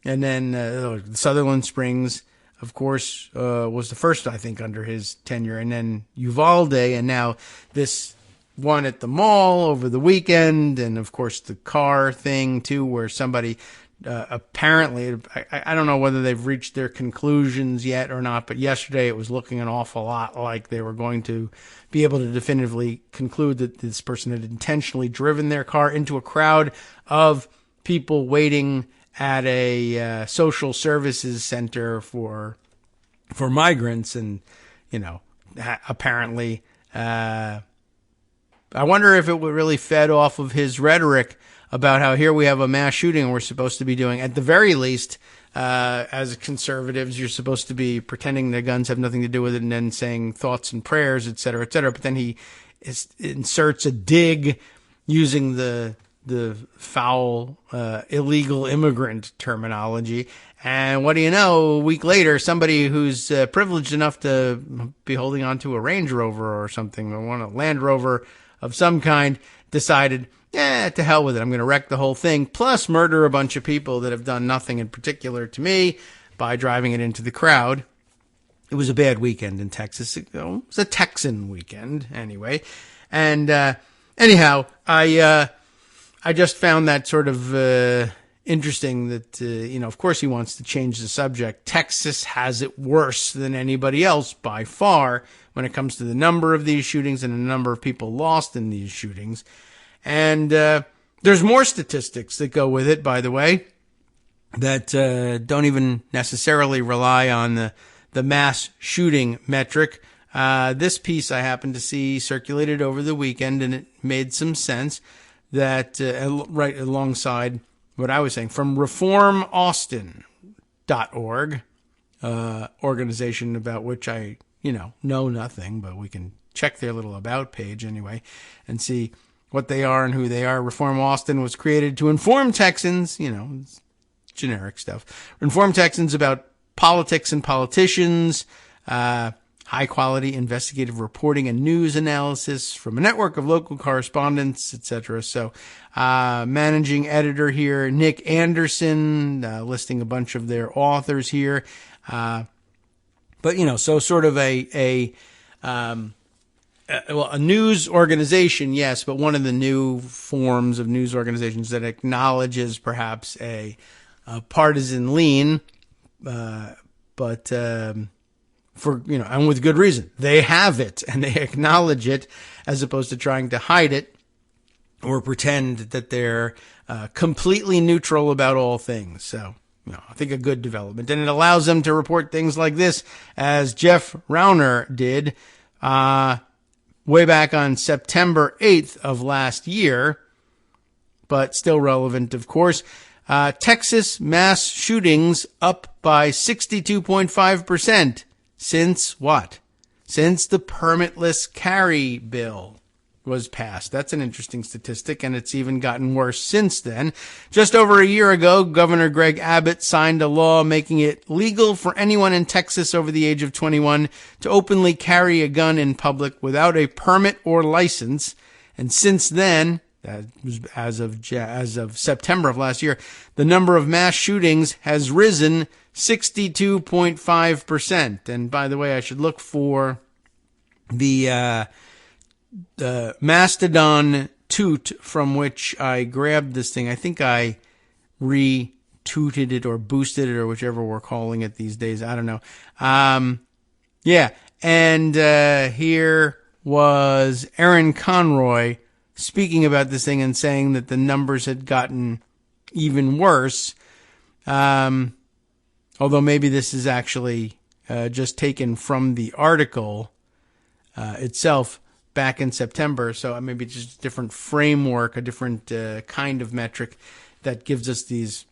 then Sutherland Springs, of course, was the first, I think, under his tenure, and then Uvalde, and now this one at the mall over the weekend, and of course the car thing too, where somebody apparently, I don't know whether they've reached their conclusions yet or not, but yesterday it was looking an awful lot like they were going to be able to definitively conclude that this person had intentionally driven their car into a crowd of people waiting at a social services center for migrants, and, you know, apparently, I wonder if it would really fed off of his rhetoric about how here we have a mass shooting and we're supposed to be doing, at the very least, as conservatives, you're supposed to be pretending the guns have nothing to do with it and then saying thoughts and prayers, et cetera, et cetera. But then he inserts a dig using the foul, illegal immigrant terminology. And what do you know, a week later, somebody who's privileged enough to be holding on to a Range Rover or something, or a Land Rover of some kind, decided, to hell with it. I'm going to wreck the whole thing, plus murder a bunch of people that have done nothing in particular to me by driving it into the crowd. It was a bad weekend in Texas. It was a Texan weekend, anyway. And anyhow, I just found that sort of interesting that, you know, of course he wants to change the subject. Texas has it worse than anybody else by far when it comes to the number of these shootings and the number of people lost in these shootings. And there's more statistics that go with it, by the way, that don't even necessarily rely on the mass shooting metric. This piece I happened to see circulated over the weekend, and it made some sense that right alongside what I was saying, from reformaustin.org, organization about which I, you know nothing, but we can check their little about page anyway and see what they are and who they are. Reform Austin was created to inform Texans, you know, generic stuff, inform Texans about politics and politicians, high-quality investigative reporting and news analysis from a network of local correspondents, etc. So, managing editor here, Nick Anderson, listing a bunch of their authors here. But, you know, so sort of a news organization, yes, but one of the new forms of news organizations that acknowledges perhaps a partisan lean, but for, you know, and with good reason. They have it and they acknowledge it, as opposed to trying to hide it or pretend that they're completely neutral about all things. So, you know, I think a good development. And it allows them to report things like this, as Jeff Rauner did way back on September 8th of last year, but still relevant, of course. Texas mass shootings up by 62.5% since what? Since the permitless carry bill was passed. That's an interesting statistic, and it's even gotten worse since then. Just over a year ago, Governor Greg Abbott signed a law making it legal for anyone in Texas over the age of 21 to openly carry a gun in public without a permit or license. And since then, that was as of September of last year, the number of mass shootings has risen 62.5%. And by the way, I should look for the Mastodon toot from which I grabbed this thing. I think I retweeted it or boosted it or whichever we're calling it these days. I don't know. Yeah. And here was Aaron Conroy speaking about this thing and saying that the numbers had gotten even worse. Although maybe this is actually just taken from the article itself back in September. So maybe just a different framework, a different kind of metric that gives us these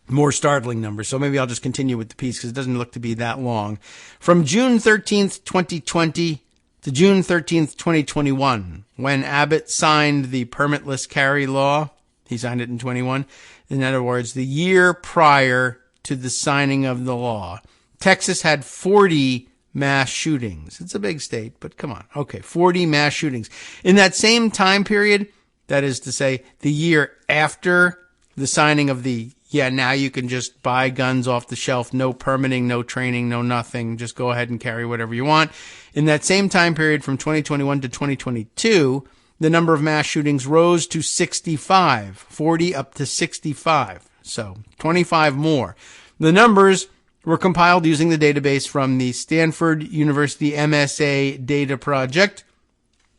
more startling numbers. So maybe I'll just continue with the piece because it doesn't look to be that long. From June 13th, 2020 to June 13th, 2021, when Abbott signed the permitless carry law, he signed it in 21. In other words, the year prior to the signing of the law, Texas had 40 mass shootings. It's a big state, but come on. Okay, 40 mass shootings. In that same time period, that is to say, the year after the signing of the, now you can just buy guns off the shelf, no permitting, no training, no nothing, just go ahead and carry whatever you want. In that same time period from 2021 to 2022, the number of mass shootings rose to 65, 40 up to 65. So 25 more. The numbers were compiled using the database from the Stanford University MSA Data Project,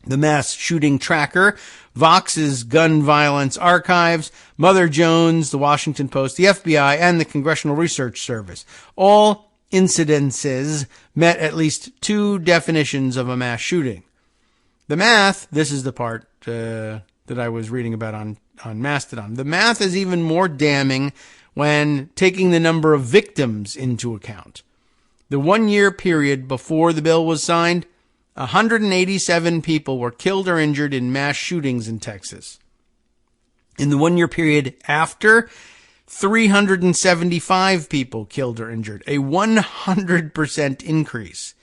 the Mass Shooting Tracker, Vox's Gun Violence Archives, Mother Jones, the Washington Post, the FBI, and the Congressional Research Service. All incidences met at least two definitions of a mass shooting. The math, this is the part that I was reading about on Mastodon. The math is even more damning when taking the number of victims into account. The 1 year period before the bill was signed, 187 people were killed or injured in mass shootings in Texas. In the 1 year period after, 375 people killed or injured, a 100% increase.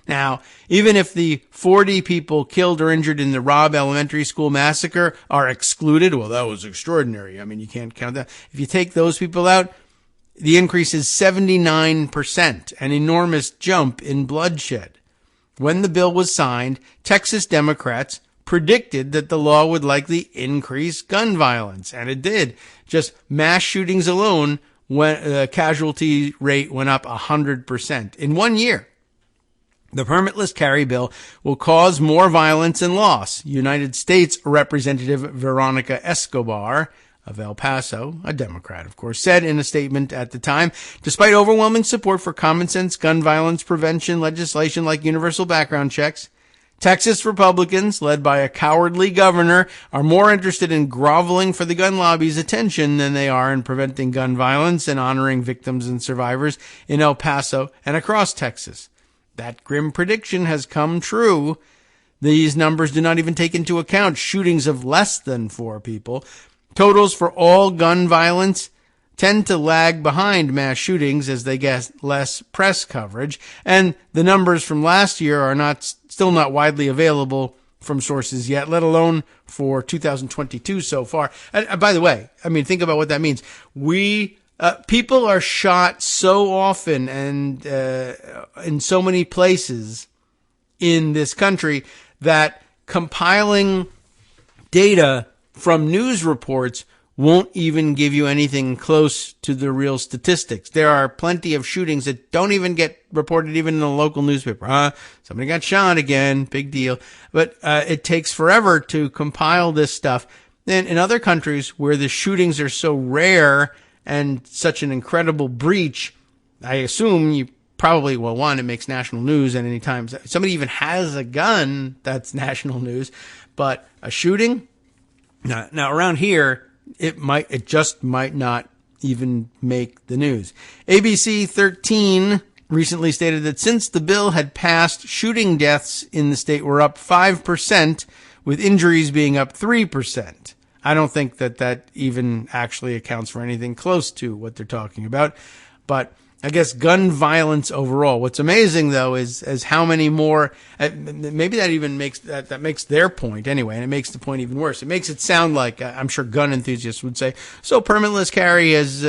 Now, even if the 40 people killed or injured in the Robb Elementary School massacre are excluded, well, that was extraordinary. I mean, you can't count that. If you take those people out, the increase is 79%, an enormous jump in bloodshed. When the bill was signed, Texas Democrats predicted that the law would likely increase gun violence, and it did. Just mass shootings alone, when the casualty rate went up 100% in 1 year. The permitless carry bill will cause more violence and loss. United States Representative Veronica Escobar of El Paso, a Democrat, of course, said in a statement at the time, despite overwhelming support for common sense gun violence prevention legislation like universal background checks, Texas Republicans, led by a cowardly governor, are more interested in groveling for the gun lobby's attention than they are in preventing gun violence and honoring victims and survivors in El Paso and across Texas. That grim prediction has come true. These numbers do not even take into account shootings of less than 4 people. Totals for all gun violence tend to lag behind mass shootings as they get less press coverage, and the numbers from last year are still not widely available from sources yet, let alone for 2022 so far. And by the way, I mean, think about what that means. People are shot so often and in so many places in this country that compiling data from news reports won't even give you anything close to the real statistics. There are plenty of shootings that don't even get reported even in the local newspaper. Somebody got shot again, big deal. But it takes forever to compile this stuff. And in other countries where the shootings are so rare and such an incredible breach, I assume you probably, well, one, it makes national news, and anytime somebody even has a gun, that's national news. But a shooting? Now around here, it just might not even make the news. ABC 13 recently stated that since the bill had passed, shooting deaths in the state were up 5%, with injuries being up 3%. I don't think that even actually accounts for anything close to what they're talking about. But I guess gun violence overall. What's amazing, though, is how many more. Maybe that even makes that makes their point anyway, and it makes the point even worse. It makes it sound like I'm sure gun enthusiasts would say, so permitless carry has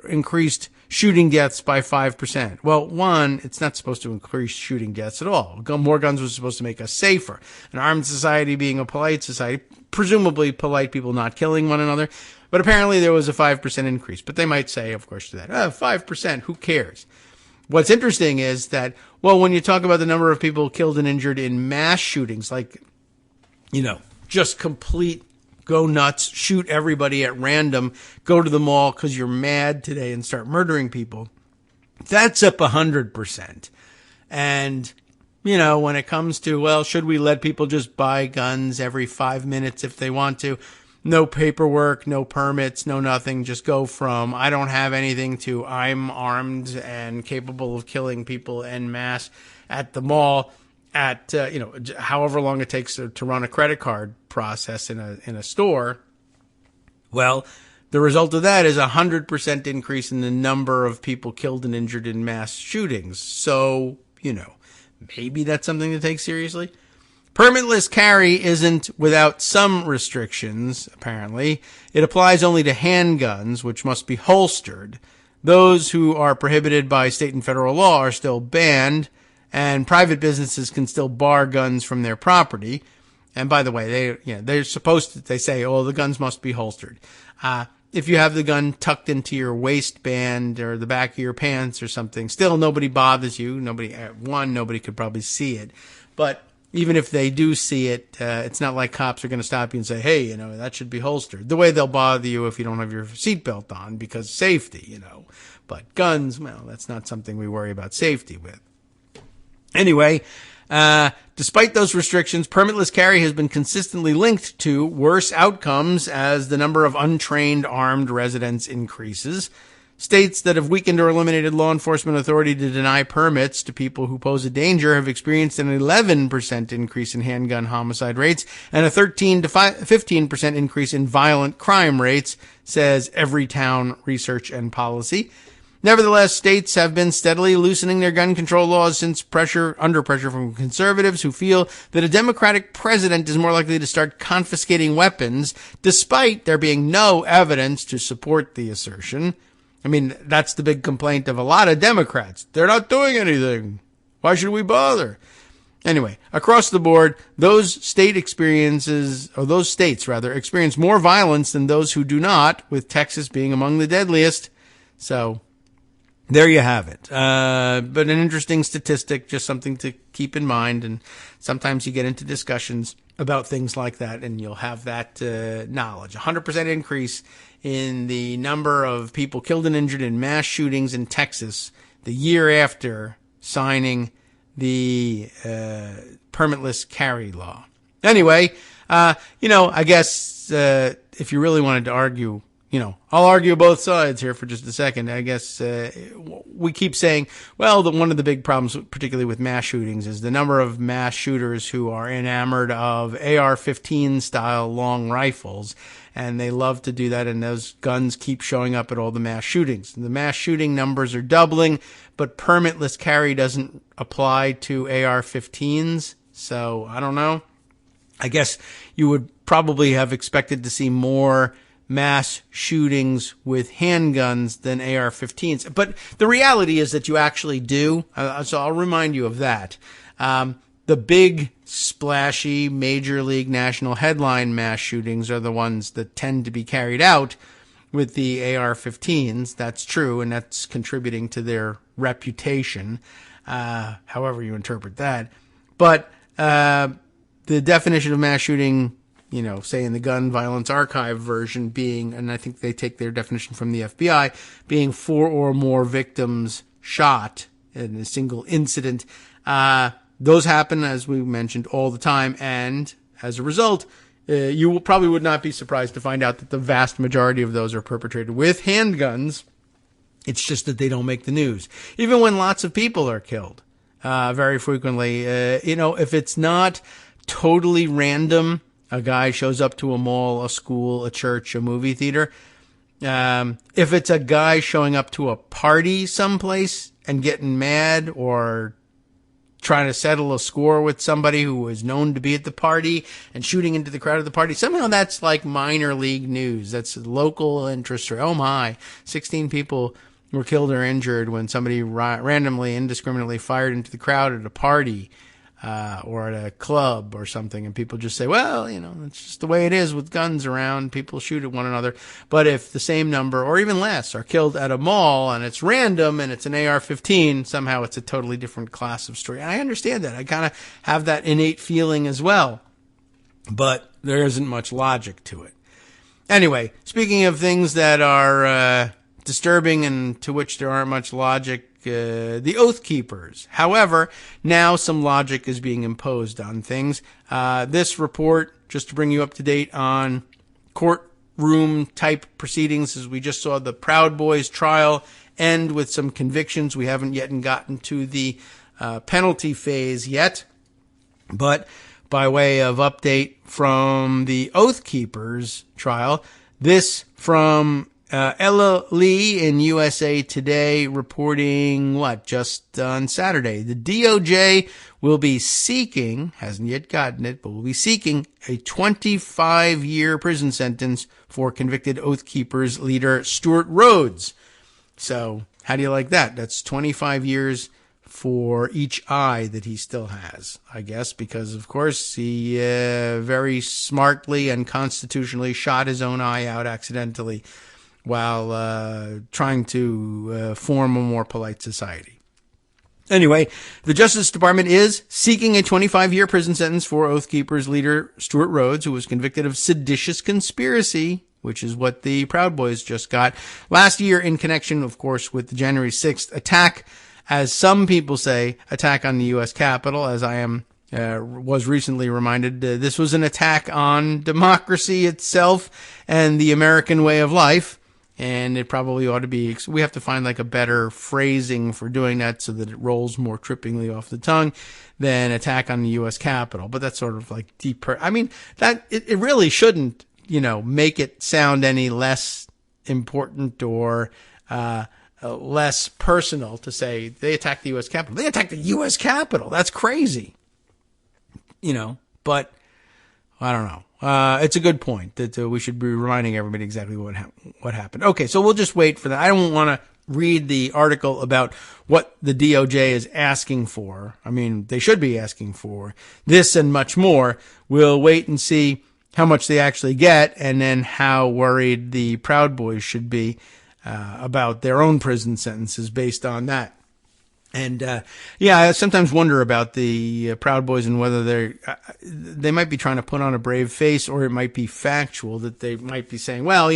increased shooting deaths by 5%. Well, one, it's not supposed to increase shooting deaths at all. More guns was supposed to make us safer. An armed society being a polite society, presumably polite people not killing one another. But apparently there was a 5% increase. But they might say, of course, to that, 5%, who cares? What's interesting is that, well, when you talk about the number of people killed and injured in mass shootings, like, just complete go nuts, shoot everybody at random, go to the mall because you're mad today and start murdering people, that's up 100%. And, when it comes to, well, should we let people just buy guns every 5 minutes if they want to? No paperwork, no permits, no nothing. Just go from I don't have anything to I'm armed and capable of killing people en masse at the mall at, however long it takes to run a credit card process in a store. Well, the result of that is 100% increase in the number of people killed and injured in mass shootings. So, maybe that's something to take seriously. Permitless carry isn't without some restrictions, apparently. It applies only to handguns, which must be holstered. Those who are prohibited by state and federal law are still banned, and private businesses can still bar guns from their property. And by the way, they're supposed to, they say, the guns must be holstered. If you have the gun tucked into your waistband or the back of your pants or something, still nobody bothers you. Nobody could probably see it. But even if they do see it, it's not like cops are going to stop you and say, hey, that should be holstered. The way they'll bother you if you don't have your seatbelt on because safety, But guns, well, that's not something we worry about safety with. Anyway, despite those restrictions, permitless carry has been consistently linked to worse outcomes as the number of untrained armed residents increases. States that have weakened or eliminated law enforcement authority to deny permits to people who pose a danger have experienced an 11% increase in handgun homicide rates and a 13 to 15% increase in violent crime rates, says Everytown Research and Policy. Nevertheless, states have been steadily loosening their gun control laws since under pressure from conservatives who feel that a Democratic president is more likely to start confiscating weapons, despite there being no evidence to support the assertion. I mean, that's the big complaint of a lot of Democrats. They're not doing anything. Why should we bother? Anyway, across the board, those states experience more violence than those who do not, with Texas being among the deadliest. So there you have it. But an interesting statistic, just something to keep in mind. And sometimes you get into discussions about things like that, and you'll have that knowledge. 100% increase in the number of people killed and injured in mass shootings in Texas the year after signing the permitless carry law. Anyway, I guess if you really wanted to argue, I'll argue both sides here for just a second. I guess we keep saying, well, one of the big problems, particularly with mass shootings, is the number of mass shooters who are enamored of AR-15 style long rifles, and they love to do that, and those guns keep showing up at all the mass shootings. The mass shooting numbers are doubling, but permitless carry doesn't apply to AR-15s, so I don't know. I guess you would probably have expected to see more mass shootings with handguns than AR-15s. But the reality is that you actually do. So I'll remind you of that. The big, splashy, major league national headline mass shootings are the ones that tend to be carried out with the AR-15s. That's true, and that's contributing to their reputation, however you interpret that. But the definition of mass shooting, say in the Gun Violence Archive version being, and I think they take their definition from the FBI, being 4 or more victims shot in a single incident. Those happen, as we mentioned, all the time, and as a result, you probably would not be surprised to find out that the vast majority of those are perpetrated with handguns. It's just that they don't make the news. Even when lots of people are killed, very frequently, if it's not totally random, a guy shows up to a mall, a school, a church, a movie theater. If it's a guy showing up to a party someplace and getting mad or trying to settle a score with somebody who is known to be at the party and shooting into the crowd of the party, somehow that's like minor league news. That's local interest. Or, oh my, 16 people were killed or injured when somebody randomly, indiscriminately fired into the crowd at a party or at a club or something. And people just say, well, it's just the way it is with guns around. People shoot at one another. But if the same number or even less are killed at a mall and it's random and it's an AR-15, somehow it's a totally different class of story. And I understand that. I kind of have that innate feeling as well. But there isn't much logic to it. Anyway, speaking of things that are disturbing and to which there aren't much logic, the Oath Keepers. However, now some logic is being imposed on things. This report, just to bring you up to date on courtroom type proceedings, as we just saw the Proud Boys trial end with some convictions. We haven't yet gotten to the penalty phase yet, but by way of update from the Oath Keepers trial, this from Ella Lee in USA Today reporting just on Saturday. The DOJ will be seeking, hasn't yet gotten it, but will be seeking a 25-year prison sentence for convicted Oath Keepers leader Stuart Rhodes. So how do you like that? That's 25 years for each eye that he still has, I guess, because, of course, he very smartly and constitutionally shot his own eye out accidentally while trying to form a more polite society. Anyway, the Justice Department is seeking a 25-year prison sentence for Oath Keepers leader Stuart Rhodes, who was convicted of seditious conspiracy, which is what the Proud Boys just got last year in connection, of course, with the January 6th attack, as some people say, attack on the U.S. Capitol, as I was recently reminded. This was an attack on democracy itself and the American way of life. And it probably ought to be, we have to find like a better phrasing for doing that so that it rolls more trippingly off the tongue than attack on the U.S. Capitol. But that's sort of like it really shouldn't, make it sound any less important or, less personal to say they attacked the U.S. Capitol. They attacked the U.S. Capitol. That's crazy. But I don't know. It's a good point that we should be reminding everybody exactly what happened. Okay, so we'll just wait for that. I don't want to read the article about what the DOJ is asking for. I mean, they should be asking for this and much more. We'll wait and see how much they actually get and then how worried the Proud Boys should be about their own prison sentences based on that. And, I sometimes wonder about the Proud Boys and whether they might be trying to put on a brave face, or it might be factual that they might be saying, well,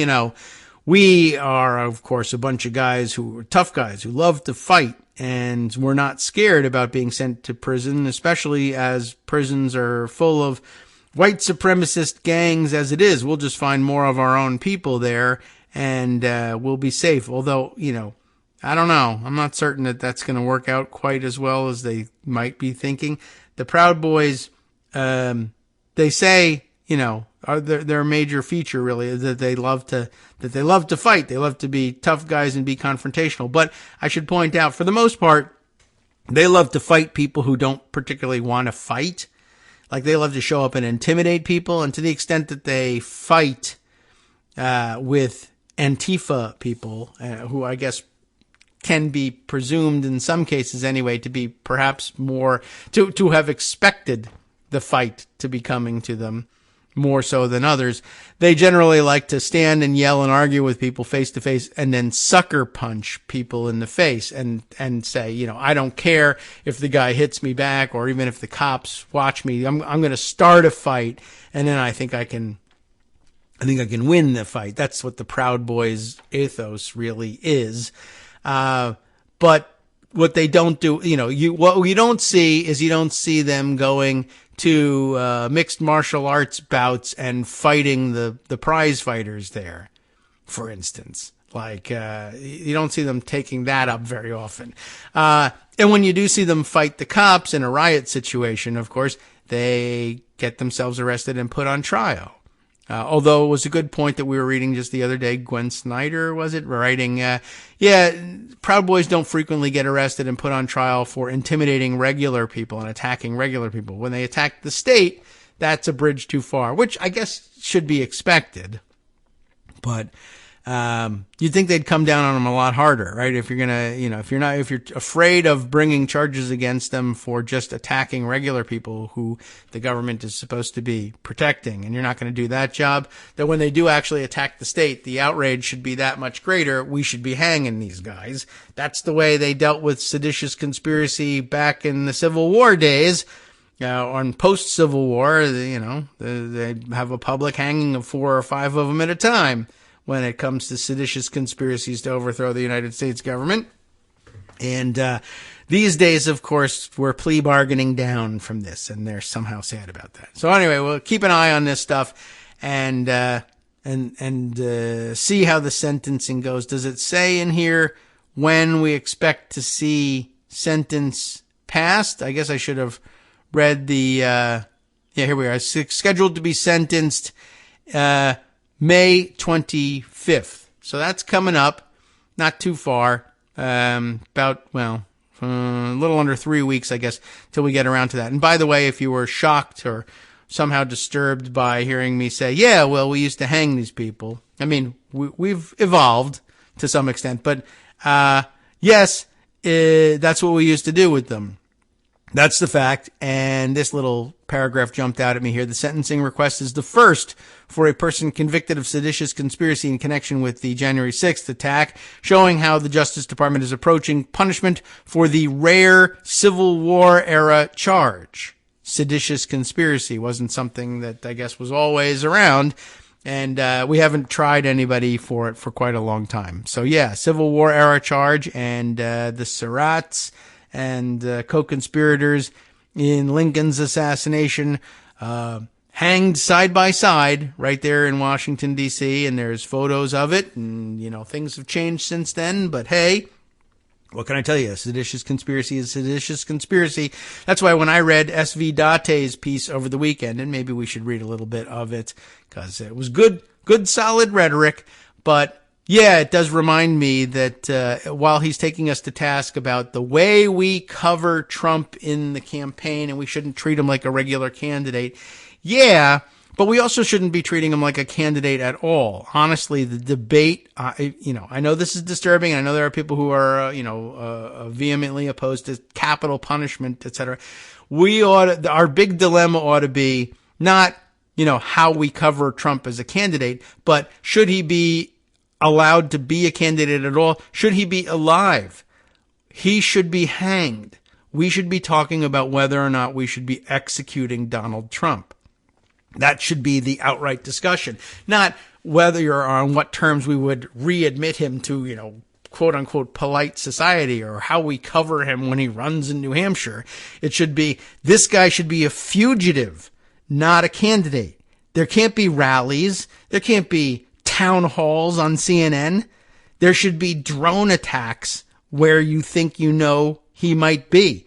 we are, of course, a bunch of guys who are tough guys who love to fight, and we're not scared about being sent to prison, especially as prisons are full of white supremacist gangs as it is. We'll just find more of our own people there, and we'll be safe. Although, I don't know. I'm not certain that that's going to work out quite as well as they might be thinking. The Proud Boys, they say, their major feature really is that they love to fight. They love to be tough guys and be confrontational. But I should point out, for the most part, they love to fight people who don't particularly want to fight. Like, they love to show up and intimidate people. And to the extent that they fight with Antifa people, who I guess can be presumed in some cases anyway to be perhaps more, to have expected the fight to be coming to them more so than others. They generally like to stand and yell and argue with people face to face and then sucker punch people in the face and say, I don't care if the guy hits me back or even if the cops watch me. I'm going to start a fight, and then I think I can win the fight. That's what the Proud Boys ethos really is. But what they don't do, what you don't see is you don't see them going to mixed martial arts bouts and fighting the prize fighters there, for instance. Like, you don't see them taking that up very often. And when you do see them fight the cops in a riot situation, of course, they get themselves arrested and put on trial. Although it was a good point that we were reading just the other day, Gwen Snyder, was it, writing, Proud Boys don't frequently get arrested and put on trial for intimidating regular people and attacking regular people. When they attack the state, that's a bridge too far, which I guess should be expected. But you'd think they'd come down on them a lot harder, right? If you're gonna, if you're afraid of bringing charges against them for just attacking regular people who the government is supposed to be protecting, and you're not going to do that job, that when they do actually attack the state, the outrage should be that much greater. We should be hanging these guys. That's the way they dealt with seditious conspiracy back in the Civil War days. On post-Civil War, they'd have a public hanging of 4 or 5 of them at a time when it comes to seditious conspiracies to overthrow the United States government. And these days, of course, we're plea bargaining down from this, and they're somehow sad about that. So anyway, we'll keep an eye on this stuff and see how the sentencing goes. Does it say in here when we expect to see sentence passed? I guess I should have read the here we are. Scheduled to be sentenced May 25th. So that's coming up, not too far, about, a little under 3 weeks, I guess, till we get around to that. And by the way, if you were shocked or somehow disturbed by hearing me say, we used to hang these people. I mean, we've evolved to some extent, but, yes, that's what we used to do with them. That's the fact, and this little paragraph jumped out at me here. The sentencing request is the first for a person convicted of seditious conspiracy in connection with the January 6th attack, showing how the Justice Department is approaching punishment for the rare Civil War-era charge. Seditious conspiracy wasn't something that I guess was always around, and we haven't tried anybody for it for quite a long time. So, Civil War-era charge, and the Surratts and co-conspirators in Lincoln's assassination, hanged side by side right there in Washington, D.C., and there's photos of it, and, things have changed since then, but hey, what can I tell you? A seditious conspiracy is a seditious conspiracy. That's why when I read S.V. Date's piece over the weekend, and maybe we should read a little bit of it, because it was good, solid rhetoric, but it does remind me that while he's taking us to task about the way we cover Trump in the campaign and we shouldn't treat him like a regular candidate, but we also shouldn't be treating him like a candidate at all. Honestly, the debate, I know this is disturbing. I know there are people who are, vehemently opposed to capital punishment, etc. Our big dilemma ought to be not, how we cover Trump as a candidate, but should he be allowed to be a candidate at all? Should he be alive? He should be hanged. We should be talking about whether or not we should be executing Donald Trump. That should be the outright discussion, not whether or on what terms we would readmit him to, quote unquote, polite society, or how we cover him when he runs in New Hampshire. It should be, this guy should be a fugitive, not a candidate. There can't be rallies. There can't be town halls on CNN. There should be drone attacks where you think he might be.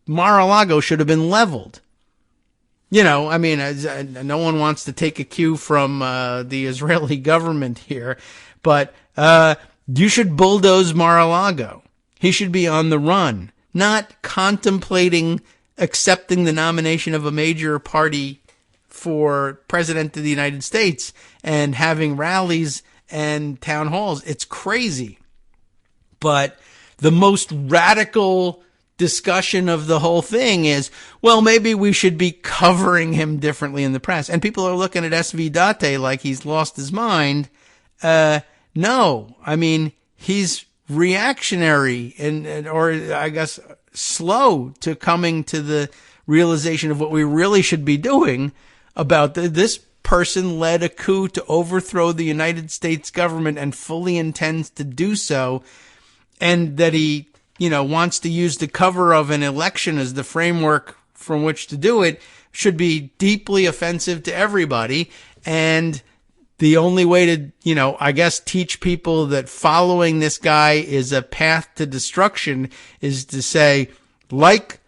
Mar-a-Lago should have been leveled. No one wants to take a cue from the Israeli government here, but you should bulldoze Mar-a-Lago. He should be on the run, not contemplating accepting the nomination of a major party for president of the United States and having rallies and town halls. It's crazy. But the most radical discussion of the whole thing is, maybe we should be covering him differently in the press. And people are looking at S.V. Date like he's lost his mind. No, he's reactionary or I guess slow to coming to the realization of what we really should be doing about this person led a coup to overthrow the United States government and fully intends to do so, and that he, wants to use the cover of an election as the framework from which to do it, should be deeply offensive to everybody. And the only way to, I guess teach people that following this guy is a path to destruction is to say, like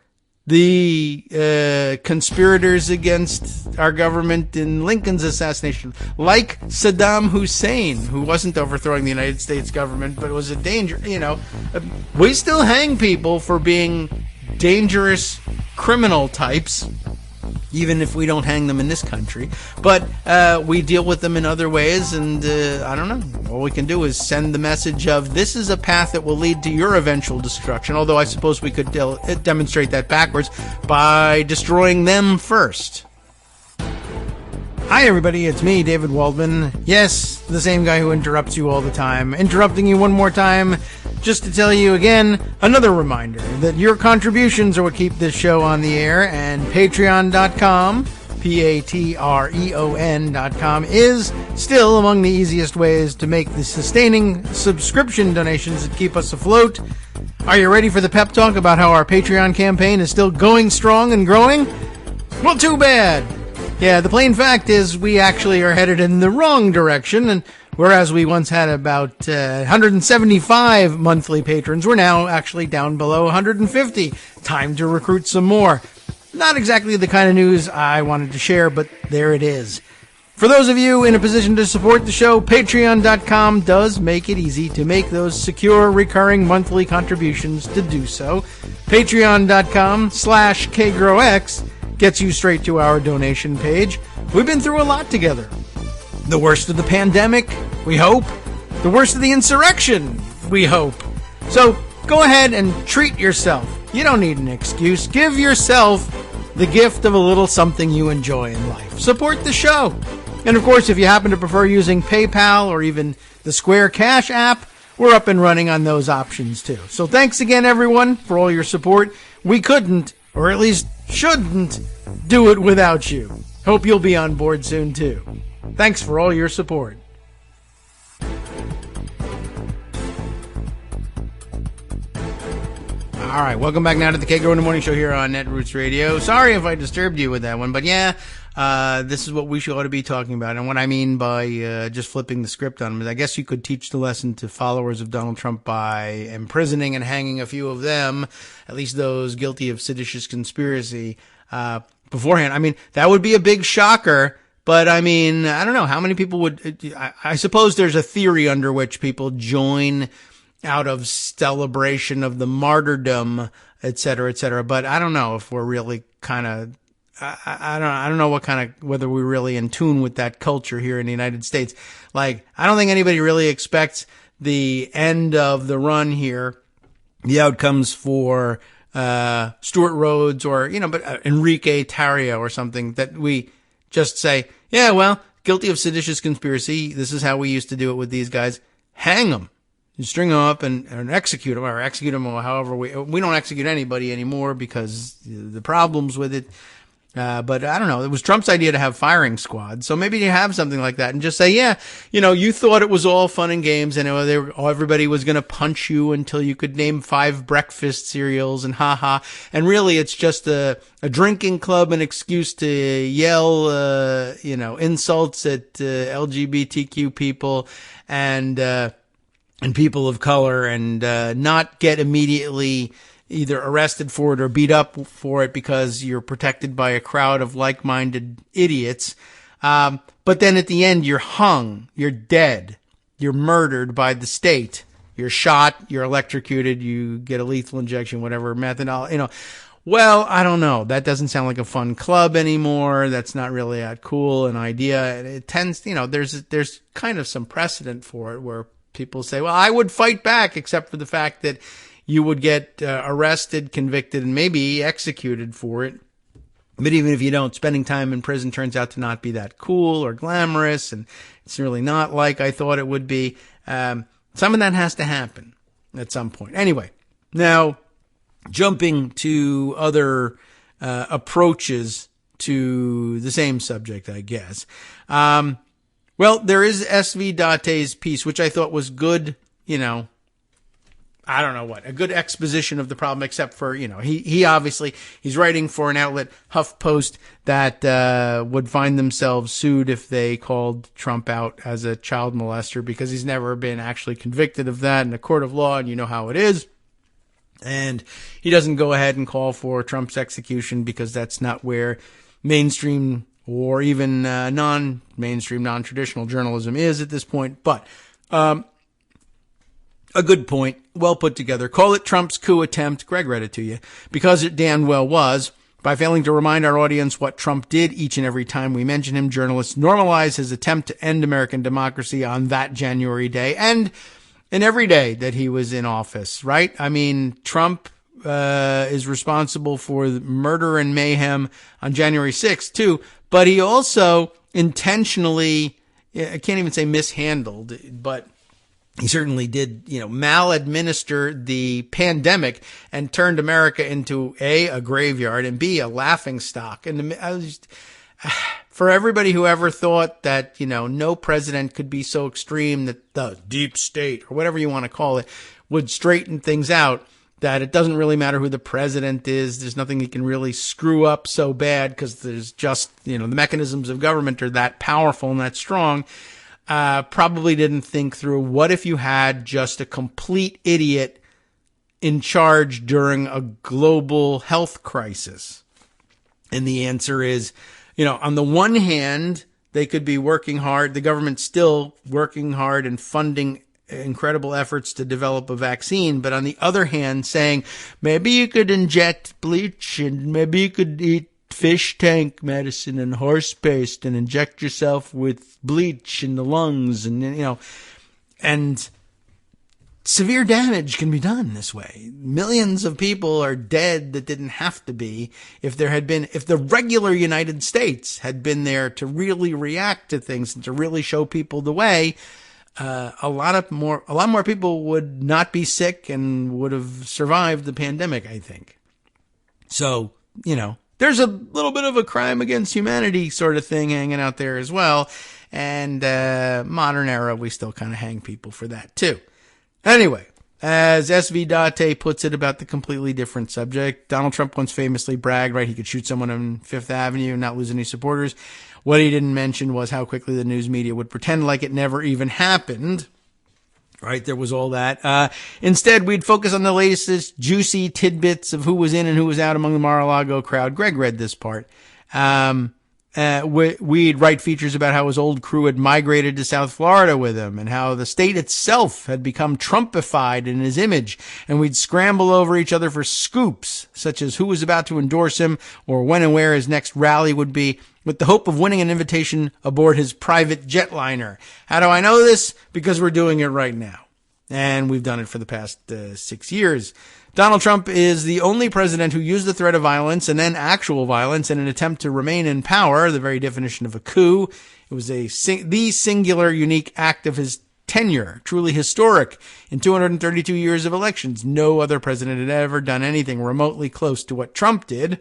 the conspirators against our government in Lincoln's assassination, like Saddam Hussein, who wasn't overthrowing the United States government, but was a danger, we still hang people for being dangerous criminal types, even if we don't hang them in this country. But we deal with them in other ways, and I don't know. All we can do is send the message of this is a path that will lead to your eventual destruction, although I suppose we could demonstrate that backwards by destroying them first. Hi, everybody. It's me, David Waldman. Yes, the same guy who interrupts you all the time. Interrupting you one more time just to tell you again, another reminder that your contributions are what keep this show on the air, and patreon.com, patreon.com, is still among the easiest ways to make the sustaining subscription donations that keep us afloat. Are you ready for the pep talk about how our Patreon campaign is still going strong and growing? Well, too bad. Yeah, the plain fact is we actually are headed in the wrong direction, and whereas we once had about 175 monthly patrons, we're now actually down below 150. Time to recruit some more. Not exactly the kind of news I wanted to share, but there it is. For those of you in a position to support the show, patreon.com does make it easy to make those secure, recurring monthly contributions to do so. Patreon.com/KagroX gets you straight to our donation page. We've been through a lot together. The worst of the pandemic, we hope. The worst of the insurrection, we hope. So go ahead and treat yourself. You don't need an excuse. Give yourself the gift of a little something you enjoy in life. Support the show. And of course, if you happen to prefer using PayPal or even the Square Cash app, we're up and running on those options too. So thanks again, everyone, for all your support. We couldn't, or at least shouldn't, do it without you. Hope you'll be on board soon too. Thanks for all your support. All right, welcome back now to the Kagro in the Morning Show here on Netroots Radio. Sorry if I disturbed you with that one, but yeah, this is what we ought to be talking about. And what I mean by just flipping the script on them is I guess you could teach the lesson to followers of Donald Trump by imprisoning and hanging a few of them, at least those guilty of seditious conspiracy, beforehand. I mean, that would be a big shocker. But I mean, I don't know how many people would, I suppose there's a theory under which people join out of celebration of the martyrdom, et cetera, but I don't know if we're really kind of, I don't know what kind of, whether we're really in tune with that culture here in the United States. Like, I don't think anybody really expects the end of the run here, the outcomes for, Stuart Rhodes or, but Enrique Tarrio or something that we just say, yeah, well, guilty of seditious conspiracy. This is how we used to do it with these guys. Hang them. You string them up and execute them, or however we don't execute anybody anymore because the problems with it. But I don't know. It was Trump's idea to have firing squads. So maybe you have something like that and just say, yeah, you thought it was all fun and games and everybody was going to punch you until you could name 5 breakfast cereals and and really it's just a drinking club, an excuse to yell, insults at, LGBTQ people and people of color and, not get immediately either arrested for it or beat up for it because you're protected by a crowd of like-minded idiots. But then at the end, you're hung, you're dead, you're murdered by the state, you're shot, you're electrocuted, you get a lethal injection, whatever methodol, Well, I don't know. That doesn't sound like a fun club anymore. That's not really that cool an idea. It tends, there's kind of some precedent for it where people say, well, I would fight back, except for the fact that you would get arrested, convicted, and maybe executed for it. But even if you don't, spending time in prison turns out to not be that cool or glamorous, and it's really not like I thought it would be. Some of that has to happen at some point. Anyway, now jumping to other approaches to the same subject, I guess. Well, there is SV Date's piece, which I thought was good, I don't know what, a good exposition of the problem, except for, he obviously, he's writing for an outlet, HuffPost, that would find themselves sued if they called Trump out as a child molester, because he's never been actually convicted of that in a court of law, and you know how it is. And he doesn't go ahead and call for Trump's execution because that's not where mainstream or even non-mainstream, non-traditional journalism is at this point. But a good point, well put together. Call it Trump's coup attempt. Greg read it to you, because it damn well was. By failing to remind our audience what Trump did each and every time we mention him, journalists normalize his attempt to end American democracy on that January day and every day that he was in office, right? I mean, Trump is responsible for the murder and mayhem on January 6th, too, but he also intentionally, I can't even say mishandled, but he certainly did, maladminister the pandemic and turned America into A, graveyard, and B, a laughingstock. And I was just, for everybody who ever thought that, no president could be so extreme that the deep state, or whatever you want to call it, would straighten things out, that it doesn't really matter who the president is. There's nothing he can really screw up so bad, because there's just, the mechanisms of government are that powerful and that strong. Probably didn't think through, what if you had just a complete idiot in charge during a global health crisis? And the answer is, on the one hand, they could be working hard, the government's still working hard and funding incredible efforts to develop a vaccine, but on the other hand, saying, maybe you could inject bleach, and maybe you could eat fish tank medicine and horse paste and inject yourself with bleach in the lungs, and and severe damage can be done this way. Millions of people are dead that didn't have to be if the regular United States had been there to really react to things and to really show people the way. A lot more people would not be sick and would have survived the pandemic, I think. So, there's a little bit of a crime against humanity sort of thing hanging out there as well. And modern era, we still kind of hang people for that too. Anyway, as S.V. Date puts it about the completely different subject, Donald Trump once famously bragged, right, he could shoot someone on Fifth Avenue and not lose any supporters. What he didn't mention was how quickly the news media would pretend like it never even happened. Right, there was all that. Instead, we'd focus on the latest juicy tidbits of who was in and who was out among the Mar-a-Lago crowd. Greg read this part. We'd write features about how his old crew had migrated to South Florida with him, and how the state itself had become Trumpified in his image. And we'd scramble over each other for scoops, such as who was about to endorse him, or when and where his next rally would be, with the hope of winning an invitation aboard his private jetliner. How do I know this? Because we're doing it right now. And we've done it for the past 6 years. Donald Trump is the only president who used the threat of violence and then actual violence in an attempt to remain in power, the very definition of a coup. It was the singular, unique act of his tenure, truly historic. In 232 years of elections, no other president had ever done anything remotely close to what Trump did.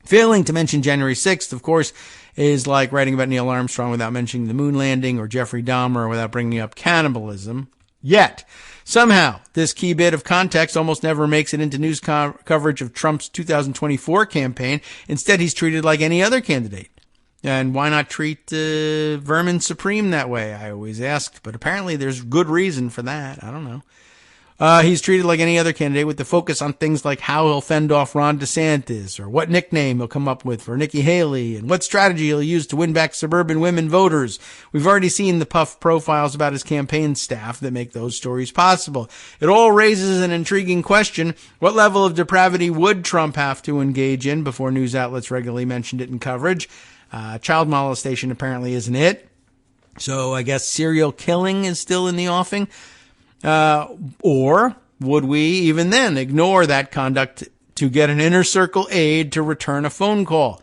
Failing to mention January 6th, of course, is like writing about Neil Armstrong without mentioning the moon landing, or Jeffrey Dahmer without bringing up cannibalism. Yet, somehow, this key bit of context almost never makes it into news coverage of Trump's 2024 campaign. Instead, he's treated like any other candidate. And why not treat Vermin Supreme that way, I always asked. But apparently there's good reason for that. I don't know. He's treated like any other candidate, with the focus on things like how he'll fend off Ron DeSantis, or what nickname he'll come up with for Nikki Haley, and what strategy he'll use to win back suburban women voters. We've already seen the puff profiles about his campaign staff that make those stories possible. It all raises an intriguing question. What level of depravity would Trump have to engage in before news outlets regularly mentioned it in coverage? Child molestation apparently isn't it. So I guess serial killing is still in the offing. Or would we even then ignore that conduct to get an inner circle aide to return a phone call?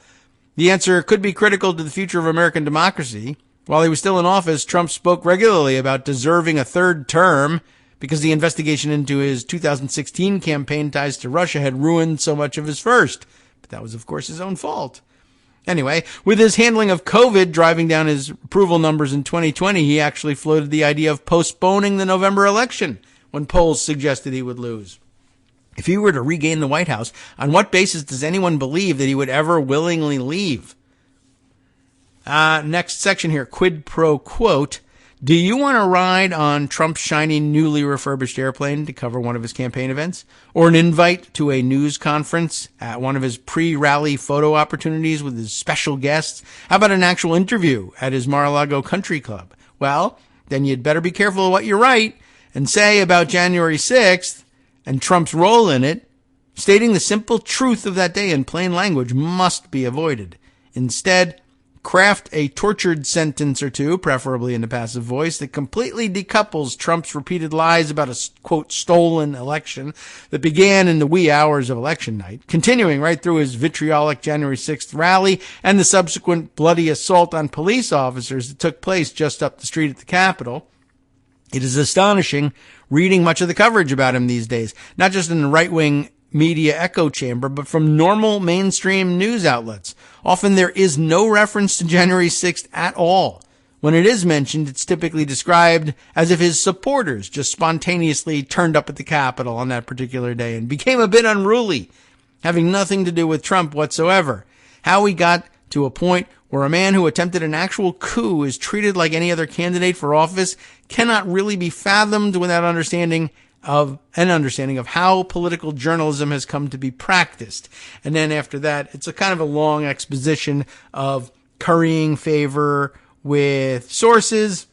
The answer could be critical to the future of American democracy. While he was still in office, Trump spoke regularly about deserving a third term because the investigation into his 2016 campaign ties to Russia had ruined so much of his first. But that was, of course, his own fault. Anyway, with his handling of COVID driving down his approval numbers in 2020, he actually floated the idea of postponing the November election, when polls suggested he would lose. If he were to regain the White House, on what basis does anyone believe that he would ever willingly leave? Next section here, quid pro quo. Do you want to ride on Trump's shiny, newly refurbished airplane to cover one of his campaign events? Or an invite to a news conference at one of his pre-rally photo opportunities with his special guests? How about an actual interview at his Mar-a-Lago Country Club? Well, then you'd better be careful of what you write and say about January 6th and Trump's role in it. Stating the simple truth of that day in plain language must be avoided. Instead, craft a tortured sentence or two, preferably in the passive voice, that completely decouples Trump's repeated lies about a, quote, stolen election that began in the wee hours of election night, continuing right through his vitriolic January 6th rally and the subsequent bloody assault on police officers that took place just up the street at the Capitol. It is astonishing reading much of the coverage about him these days, not just in the right-wing media echo chamber, but from normal mainstream news outlets. Often there is no reference to January 6th at all. When it is mentioned, it's typically described as if his supporters just spontaneously turned up at the Capitol on that particular day and became a bit unruly, having nothing to do with Trump whatsoever. How we got to a point where a man who attempted an actual coup is treated like any other candidate for office cannot really be fathomed without an understanding of how political journalism has come to be practiced. And then after that, it's a kind of a long exposition of currying favor with sources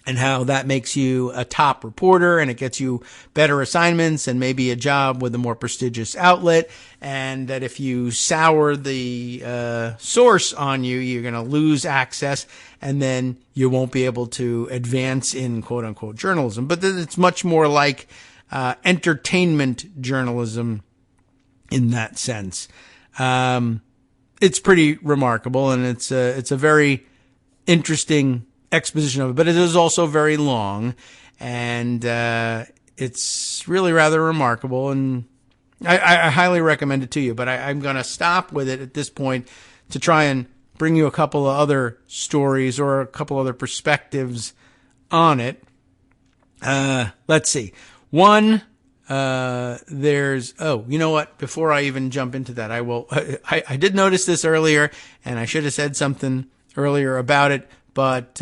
and how that makes you a top reporter and it gets you better assignments and maybe a job with a more prestigious outlet. And that if you sour the source on you, you're going to lose access and then you won't be able to advance in quote unquote journalism. But it's much more like entertainment journalism in that sense. It's pretty remarkable and it's a very interesting exposition of it, but it is also very long and it's really rather remarkable and I highly recommend it to you, but I'm going to stop with it at this point to try and bring you a couple of other stories or a couple other perspectives on it. Let's see. One, you know what? Before I even jump into that, I did notice this earlier and I should have said something earlier about it, but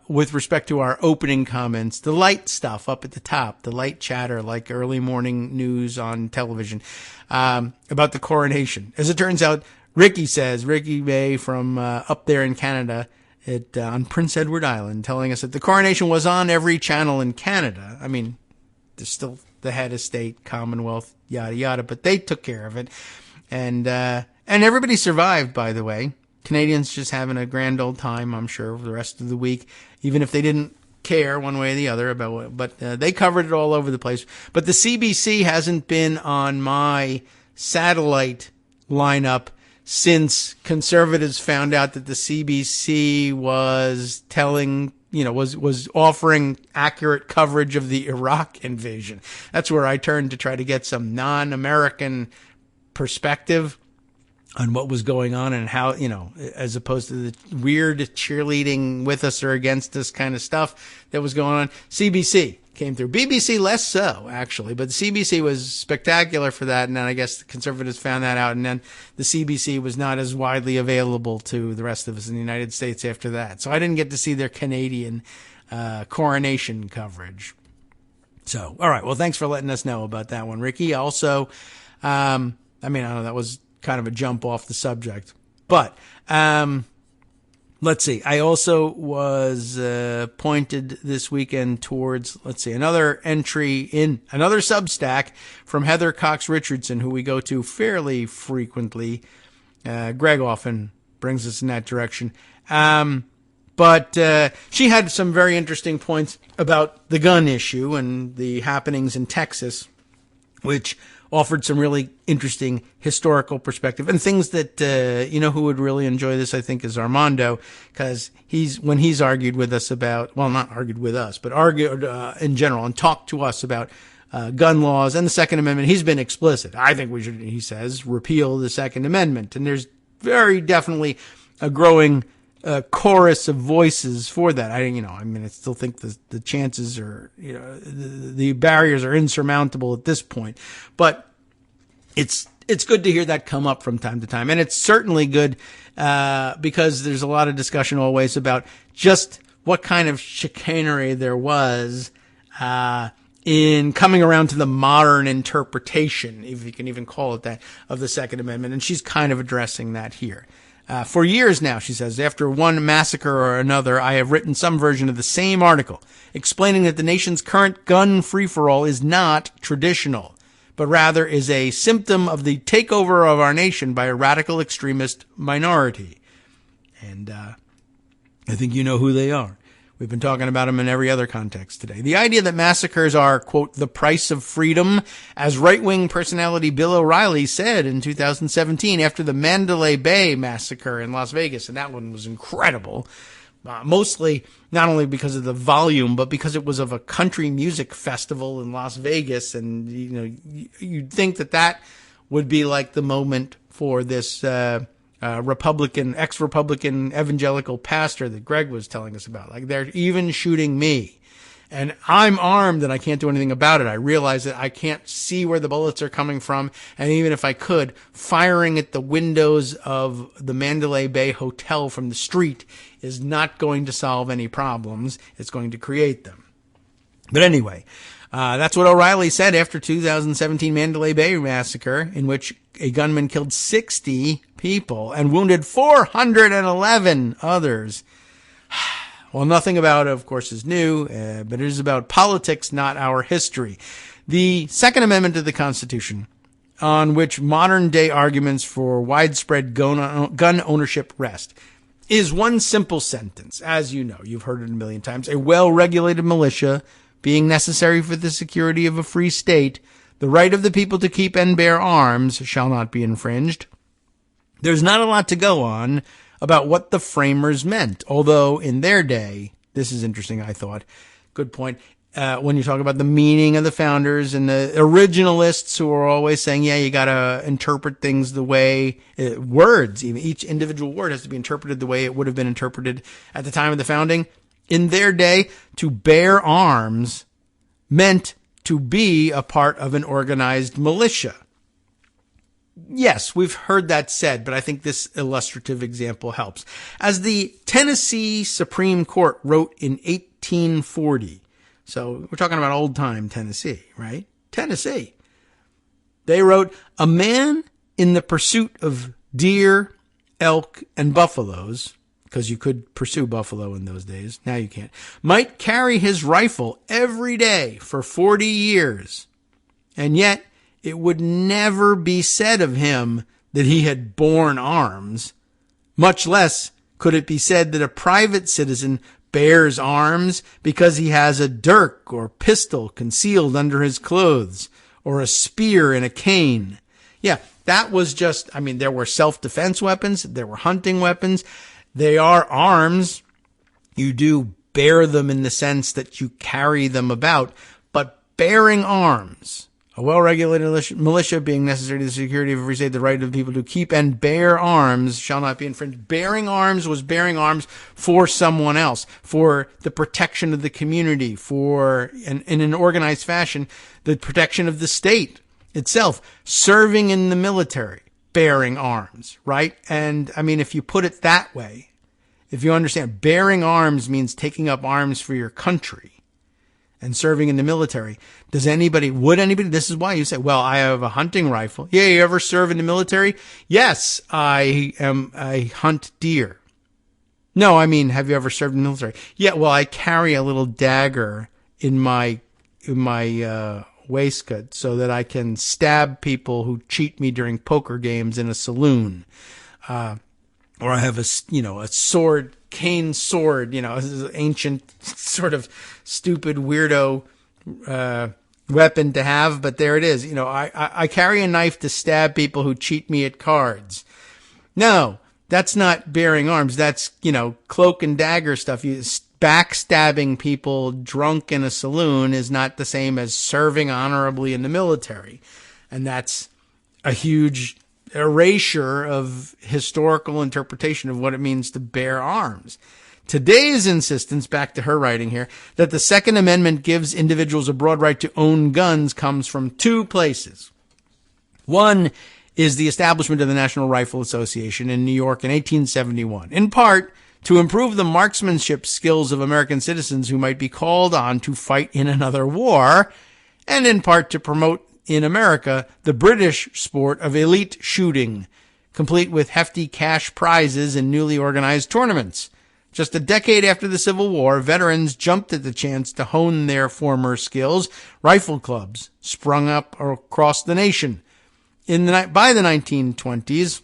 with respect to our opening comments, the light stuff up at the top, the light chatter like early morning news on television, about the coronation. As it turns out, Ricky May from up there in Canada on Prince Edward Island, telling us that the coronation was on every channel in Canada. I mean, there's still the head of state, Commonwealth, yada yada, but they took care of it, and everybody survived. By the way, Canadians just having a grand old time, I'm sure, for the rest of the week, even if they didn't care one way or the other about it. But they covered it all over the place. But the CBC hasn't been on my satellite lineup since conservatives found out that the CBC was was offering accurate coverage of the Iraq invasion. That's where I turned to try to get some non-American perspective on what was going on and how, as opposed to the weird cheerleading with us or against us kind of stuff that was going on. CBC came through. BBC less so, actually, but the CBC was spectacular for that. And then I guess the conservatives found that out. And then the CBC was not as widely available to the rest of us in the United States after that. So I didn't get to see their Canadian coronation coverage. So, all right. Well, thanks for letting us know about that one, Ricky. Also, I know that was kind of a jump off the subject, but let's see. I also was pointed this weekend towards, another entry in another Substack from Heather Cox Richardson, who we go to fairly frequently. Greg often brings us in that direction. But she had some very interesting points about the gun issue and the happenings in Texas, which offered some really interesting historical perspective and things that, who would really enjoy this, I think, is Armando, because when he's argued with us about, well, not argued with us, but argued in general and talked to us about gun laws and the Second Amendment, he's been explicit. I think we should, he says, repeal the Second Amendment. And there's very definitely a growing chorus of voices for that. I still think the chances are, the barriers are insurmountable at this point, but it's good to hear that come up from time to time. And it's certainly good, because there's a lot of discussion always about just what kind of chicanery there was, in coming around to the modern interpretation, if you can even call it that, of the Second Amendment. And she's kind of addressing that here. For years now, she says, after one massacre or another, I have written some version of the same article explaining that the nation's current gun free-for-all is not traditional, but rather is a symptom of the takeover of our nation by a radical extremist minority. And I think you know who they are. We've been talking about them in every other context today. The idea that massacres are, quote, the price of freedom, as right-wing personality Bill O'Reilly said in 2017 after the Mandalay Bay massacre in Las Vegas, and that one was incredible, mostly not only because of the volume, but because it was of a country music festival in Las Vegas, and you'd think that would be like the moment for this ex-Republican evangelical pastor that Greg was telling us about. Like, they're even shooting me. And I'm armed and I can't do anything about it. I realize that I can't see where the bullets are coming from. And even if I could, firing at the windows of the Mandalay Bay Hotel from the street is not going to solve any problems. It's going to create them. But anyway, that's what O'Reilly said after 2017 Mandalay Bay massacre, in which a gunman killed 60 people and wounded 411 others. Well, nothing about it, of course, is new, but it is about politics, not our history. The Second Amendment to the Constitution, on which modern-day arguments for widespread gun ownership rest, is one simple sentence. As you know, you've heard it a million times. A well-regulated militia being necessary for the security of a free state, the right of the people to keep and bear arms shall not be infringed. There's not a lot to go on about what the framers meant, although in their day, this is interesting, I thought, good point, when you talk about the meaning of the founders and the originalists who are always saying, yeah, you gotta interpret things the way, words, even each individual word has to be interpreted the way it would have been interpreted at the time of the founding. In their day, to bear arms meant to be a part of an organized militia. Yes, we've heard that said, but I think this illustrative example helps. As the Tennessee Supreme Court wrote in 1840, so we're talking about old-time Tennessee, right? Tennessee. They wrote, a man in the pursuit of deer, elk, and buffaloes, because you could pursue buffalo in those days, now you can't, might carry his rifle every day for 40 years, and yet it would never be said of him that he had borne arms. Much less could it be said that a private citizen bears arms because he has a dirk or pistol concealed under his clothes, or a spear and a cane. Yeah, that was just, there were self-defense weapons, there were hunting weapons. They are arms. You do bear them in the sense that you carry them about, but bearing arms, a well-regulated militia being necessary to the security of every state, the right of the people to keep and bear arms shall not be infringed. Bearing arms was bearing arms for someone else, for the protection of the community, for, in an organized fashion, the protection of the state itself. Serving in the military, bearing arms, right? And if you put it that way, if you understand, bearing arms means taking up arms for your country and serving in the military. Would anybody, this is why you say, well, I have a hunting rifle. Yeah, you ever serve in the military? Yes, I hunt deer. No, have you ever served in the military? Yeah, well, I carry a little dagger in my waistcoat so that I can stab people who cheat me during poker games in a saloon. Or I have a sword, cane sword, this is an ancient sort of stupid weirdo, weapon to have, but there it is. I carry a knife to stab people who cheat me at cards. No, that's not bearing arms. That's, cloak and dagger stuff. Backstabbing people drunk in a saloon is not the same as serving honorably in the military. And that's a huge erasure of historical interpretation of what it means to bear arms. Today's insistence, back to her writing here, that the Second Amendment gives individuals a broad right to own guns comes from two places. One is the establishment of the National Rifle Association in New York in 1871, in part to improve the marksmanship skills of American citizens who might be called on to fight in another war, and in part to promote in America the British sport of elite shooting, complete with hefty cash prizes and newly organized tournaments. Just a decade after the Civil War, veterans jumped at the chance to hone their former skills. Rifle clubs sprung up across the nation. By the 1920s,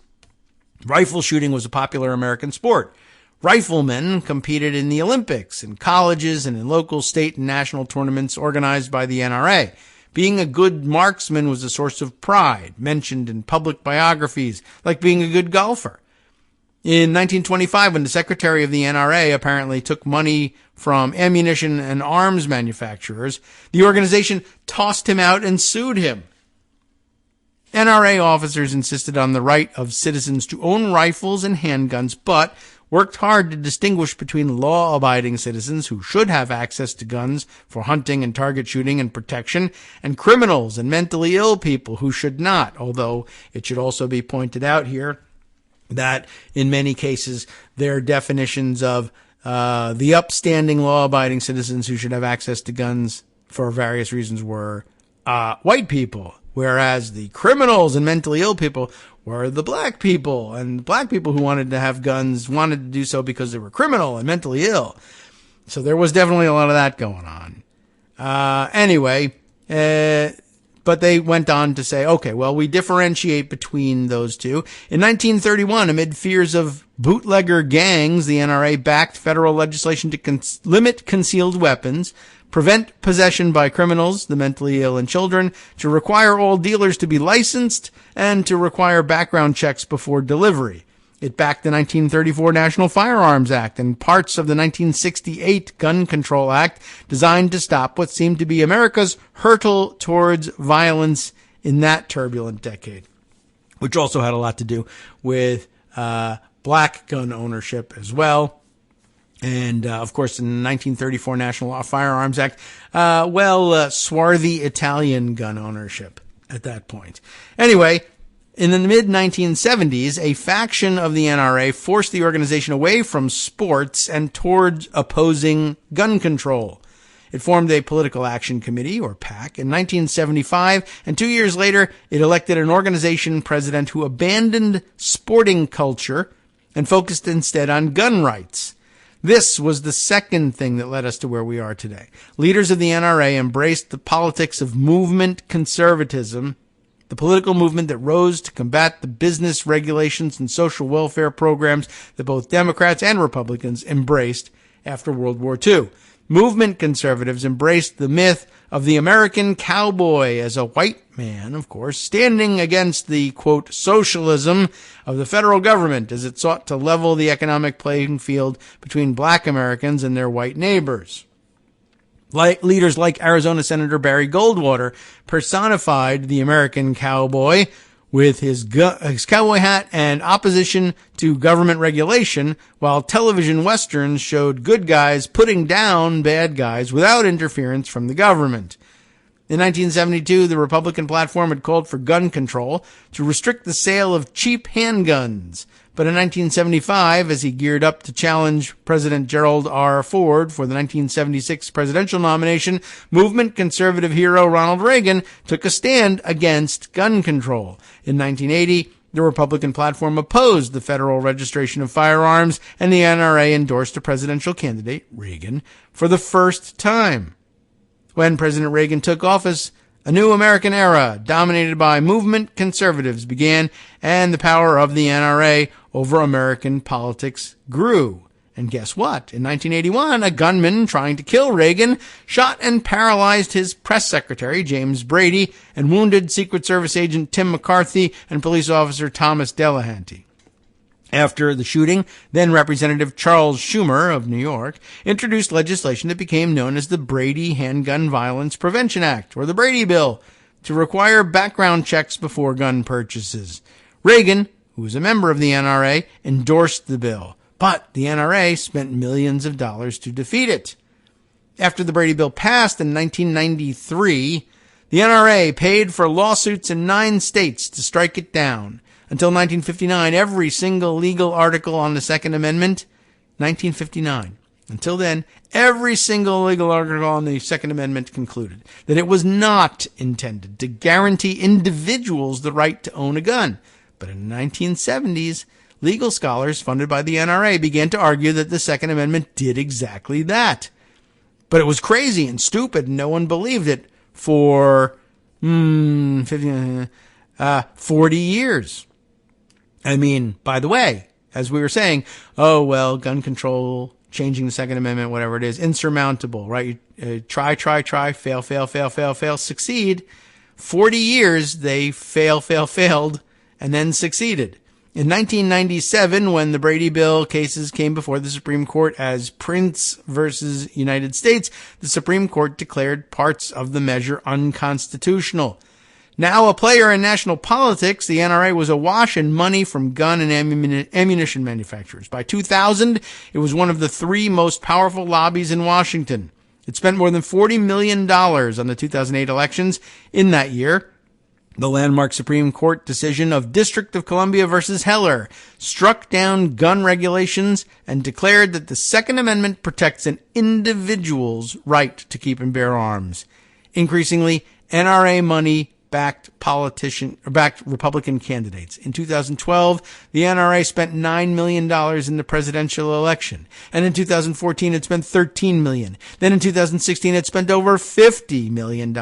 rifle shooting was a popular American sport. Riflemen competed in the Olympics, in colleges, and in local, state, and national tournaments organized by the NRA. Being a good marksman was a source of pride, mentioned in public biographies, like being a good golfer. In 1925, when the secretary of the NRA apparently took money from ammunition and arms manufacturers, the organization tossed him out and sued him. NRA officers insisted on the right of citizens to own rifles and handguns, but worked hard to distinguish between law-abiding citizens who should have access to guns for hunting and target shooting and protection, and criminals and mentally ill people who should not, although it should also be pointed out here that in many cases their definitions of the upstanding law-abiding citizens who should have access to guns for various reasons were white people, whereas the criminals and mentally ill people were the black people, and black people who wanted to have guns wanted to do so because they were criminal and mentally ill. So there was definitely a lot of that going on. But they went on to say, okay, well, we differentiate between those two. In 1931, amid fears of bootlegger gangs, the NRA backed federal legislation to limit concealed weapons, prevent possession by criminals, the mentally ill, and children, to require all dealers to be licensed, and to require background checks before delivery. It backed the 1934 National Firearms Act and parts of the 1968 Gun Control Act, designed to stop what seemed to be America's hurtle towards violence in that turbulent decade, which also had a lot to do with black gun ownership as well. And, of course, in the 1934 National Firearms Act, swarthy Italian gun ownership at that point. Anyway, in the mid-1970s, a faction of the NRA forced the organization away from sports and towards opposing gun control. It formed a political action committee, or PAC, in 1975, and 2 years later, it elected an organization president who abandoned sporting culture and focused instead on gun rights. This was the second thing that led us to where we are today. Leaders of the NRA embraced the politics of movement conservatism, the political movement that rose to combat the business regulations and social welfare programs that both Democrats and Republicans embraced after World War II. Movement conservatives embraced the myth of the American cowboy as a white man, of course, standing against the, quote, socialism of the federal government as it sought to level the economic playing field between black Americans and their white neighbors. Leaders like Arizona Senator Barry Goldwater personified the American cowboy with his cowboy hat and opposition to government regulation, while television westerns showed good guys putting down bad guys without interference from the government. In 1972, the Republican platform had called for gun control to restrict the sale of cheap handguns. But in 1975, as he geared up to challenge President Gerald R. Ford for the 1976 presidential nomination, movement conservative hero Ronald Reagan took a stand against gun control. In 1980, the Republican platform opposed the federal registration of firearms, and the NRA endorsed a presidential candidate, Reagan, for the first time. When President Reagan took office, a new American era, dominated by movement conservatives, began, and the power of the NRA over American politics grew. And guess what? In 1981, a gunman trying to kill Reagan shot and paralyzed his press secretary, James Brady, and wounded Secret Service agent Tim McCarthy and police officer Thomas Delahanty. After the shooting, then Representative Charles Schumer of New York introduced legislation that became known as the Brady Handgun Violence Prevention Act, or the Brady Bill, to require background checks before gun purchases. Reagan, who was a member of the NRA, endorsed the bill, but the NRA spent millions of dollars to defeat it. After the Brady Bill passed in 1993, the NRA paid for lawsuits in 9 states to strike it down. Until 1959, every single legal article on the Second Amendment, 1959. Until then, every single legal article on the Second Amendment concluded that it was not intended to guarantee individuals the right to own a gun. But in the 1970s, legal scholars funded by the NRA began to argue that the Second Amendment did exactly that. But it was crazy and stupid, and no one believed it for 40 years. I mean, by the way, as we were saying, oh, well, gun control, changing the Second Amendment, whatever it is, insurmountable, right? You, try, fail, succeed. 40 years, they failed, and then succeeded. In 1997, when the Brady Bill cases came before the Supreme Court as Prince versus United States, the Supreme Court declared parts of the measure unconstitutional. Now a player in national politics, the NRA was awash in money from gun and ammunition manufacturers. By 2000, it was one of the 3 most powerful lobbies in Washington. It spent more than $40 million on the 2008 elections. In that year, the landmark Supreme Court decision of District of Columbia versus Heller struck down gun regulations and declared that the Second Amendment protects an individual's right to keep and bear arms. Increasingly, NRA money backed Republican candidates. In 2012, the NRA spent $9 million in the presidential election. And in 2014, it spent $13 million. Then in 2016, it spent over $50 million,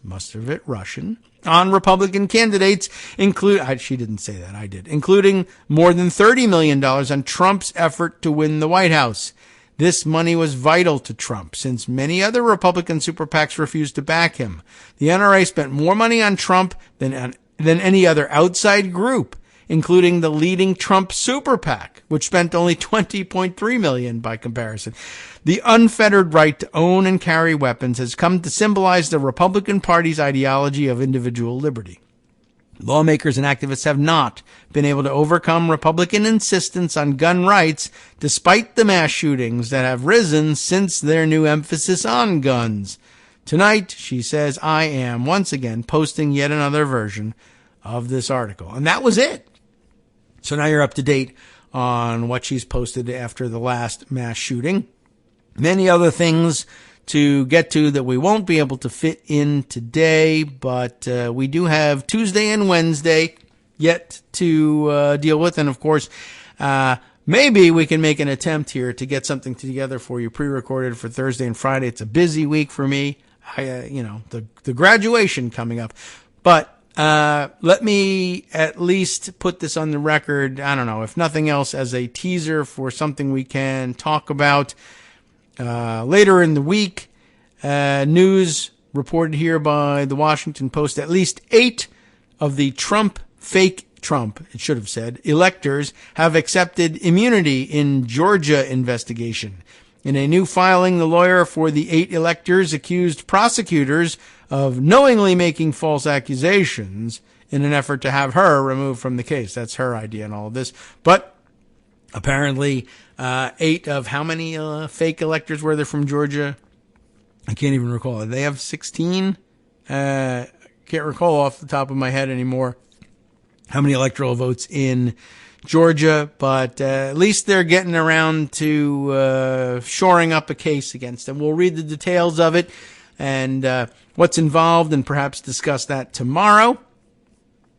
most of it Russian, on Republican candidates, she didn't say that, I did, including more than $30 million on Trump's effort to win the White House. This money was vital to Trump, since many other Republican super PACs refused to back him. The NRA spent more money on Trump than any other outside group, including the leading Trump super PAC, which spent only $20.3 million by comparison. The unfettered right to own and carry weapons has come to symbolize the Republican Party's ideology of individual liberty. Lawmakers and activists have not been able to overcome Republican insistence on gun rights, despite the mass shootings that have risen since their new emphasis on guns. Tonight, she says, I am once again posting yet another version of this article. And that was it. So now you're up to date on what she's posted after the last mass shooting. Many other things to get to that we won't be able to fit in today, but we do have Tuesday and Wednesday yet to deal with. And of course, maybe we can make an attempt here to get something together for you pre-recorded for Thursday and Friday. It's a busy week for me. The graduation coming up, but let me at least put this on the record. I don't know, if nothing else, as a teaser for something we can talk about later in the week. News reported here by the Washington Post, at least 8 of the fake Trump, it should have said, electors have accepted immunity in Georgia investigation. In a new filing, the lawyer for the 8 electors accused prosecutors of knowingly making false accusations in an effort to have her removed from the case. That's her idea in all of this. But apparently, 8 of how many fake electors were there from Georgia? I can't even recall. They have 16? Can't recall off the top of my head anymore how many electoral votes in Georgia, but at least they're getting around to shoring up a case against them. We'll read the details of it and what's involved and perhaps discuss that tomorrow.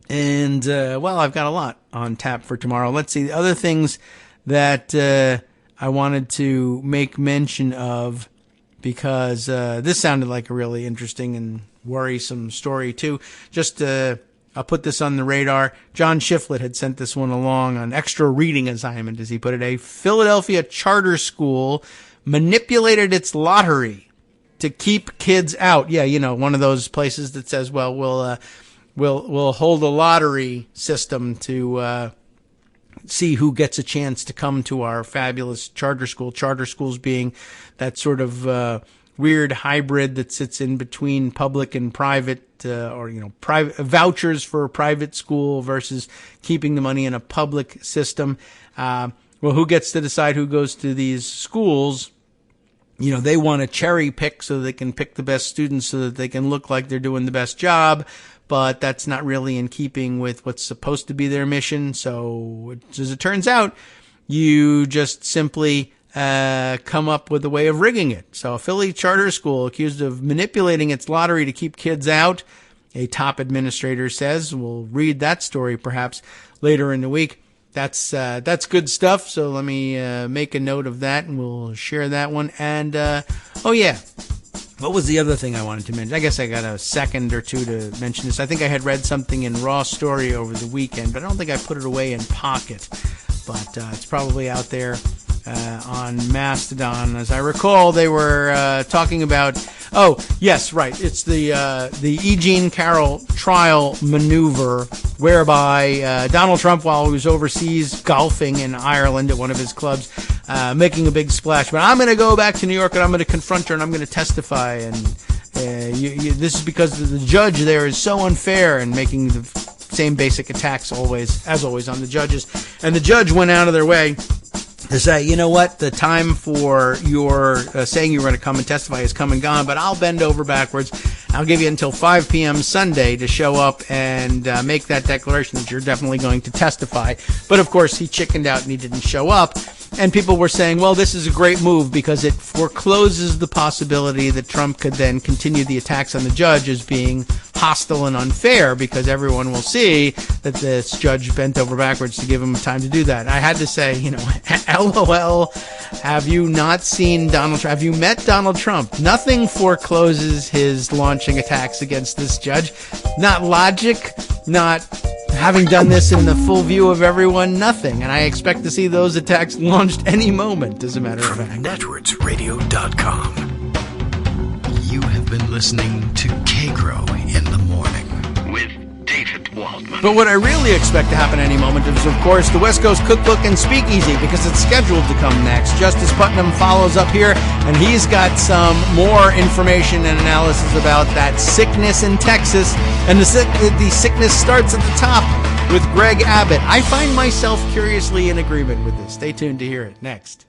And, well, I've got a lot on tap for tomorrow. Let's see. The other things that I wanted to make mention of, because this sounded like a really interesting and worrisome story, too. Just I'll put this on the radar. John Shiflett had sent this one along on extra reading assignment, as he put it. A Philadelphia charter school manipulated its lottery to keep kids out. Yeah, you know, one of those places that says, well, we'll hold a lottery system to see who gets a chance to come to our fabulous charter school. Charter schools being that sort of weird hybrid that sits in between public and private, private vouchers for a private school versus keeping the money in a public system. Well, who gets to decide who goes to these schools? They want to cherry pick so they can pick the best students so that they can look like they're doing the best job. But that's not really in keeping with what's supposed to be their mission. So as it turns out, you just simply come up with a way of rigging it. So a Philly charter school accused of manipulating its lottery to keep kids out, a top administrator says. We'll read that story perhaps later in the week. That's good stuff. So let me make a note of that, and we'll share that one. And what was the other thing I wanted to mention? I guess I got a second or two to mention this. I think I had read something in Raw Story over the weekend, but I don't think I put it away in Pocket. But it's probably out there on Mastodon. As I recall, they were talking about. Oh, yes, right. It's the E. Jean Carroll trial maneuver, whereby Donald Trump, while he was overseas golfing in Ireland at one of his clubs, making a big splash. But I'm going to go back to New York and I'm going to confront her and I'm going to testify. And this is because the judge there is so unfair and making the same basic attacks as always on the judges. And the judge went out of their way to say, you know what, the time for your saying you were going to come and testify is come and gone, but I'll bend over backwards. I'll give you until 5 p.m. Sunday to show up and make that declaration that you're definitely going to testify. But, of course, he chickened out and he didn't show up. And people were saying, well, this is a great move because it forecloses the possibility that Trump could then continue the attacks on the judge as being hostile and unfair, because everyone will see that this judge bent over backwards to give him time to do that. I had to say, LOL, have you not seen Donald Trump? Have you met Donald Trump? Nothing forecloses his launching attacks against this judge. Not logic, not having done this in the full view of everyone, nothing. And I expect to see those attacks launched any moment, as a matter of fact. NetworksRadio.com. You have been listening to Kagro in the Morning with David Waldman. But what I really expect to happen any moment is, of course, the West Coast Cookbook and Speakeasy, because it's scheduled to come next. Justice Putnam follows up here, and he's got some more information and analysis about that sickness in Texas. And the sickness starts at the top with Greg Abbott. I find myself curiously in agreement with this. Stay tuned to hear it next.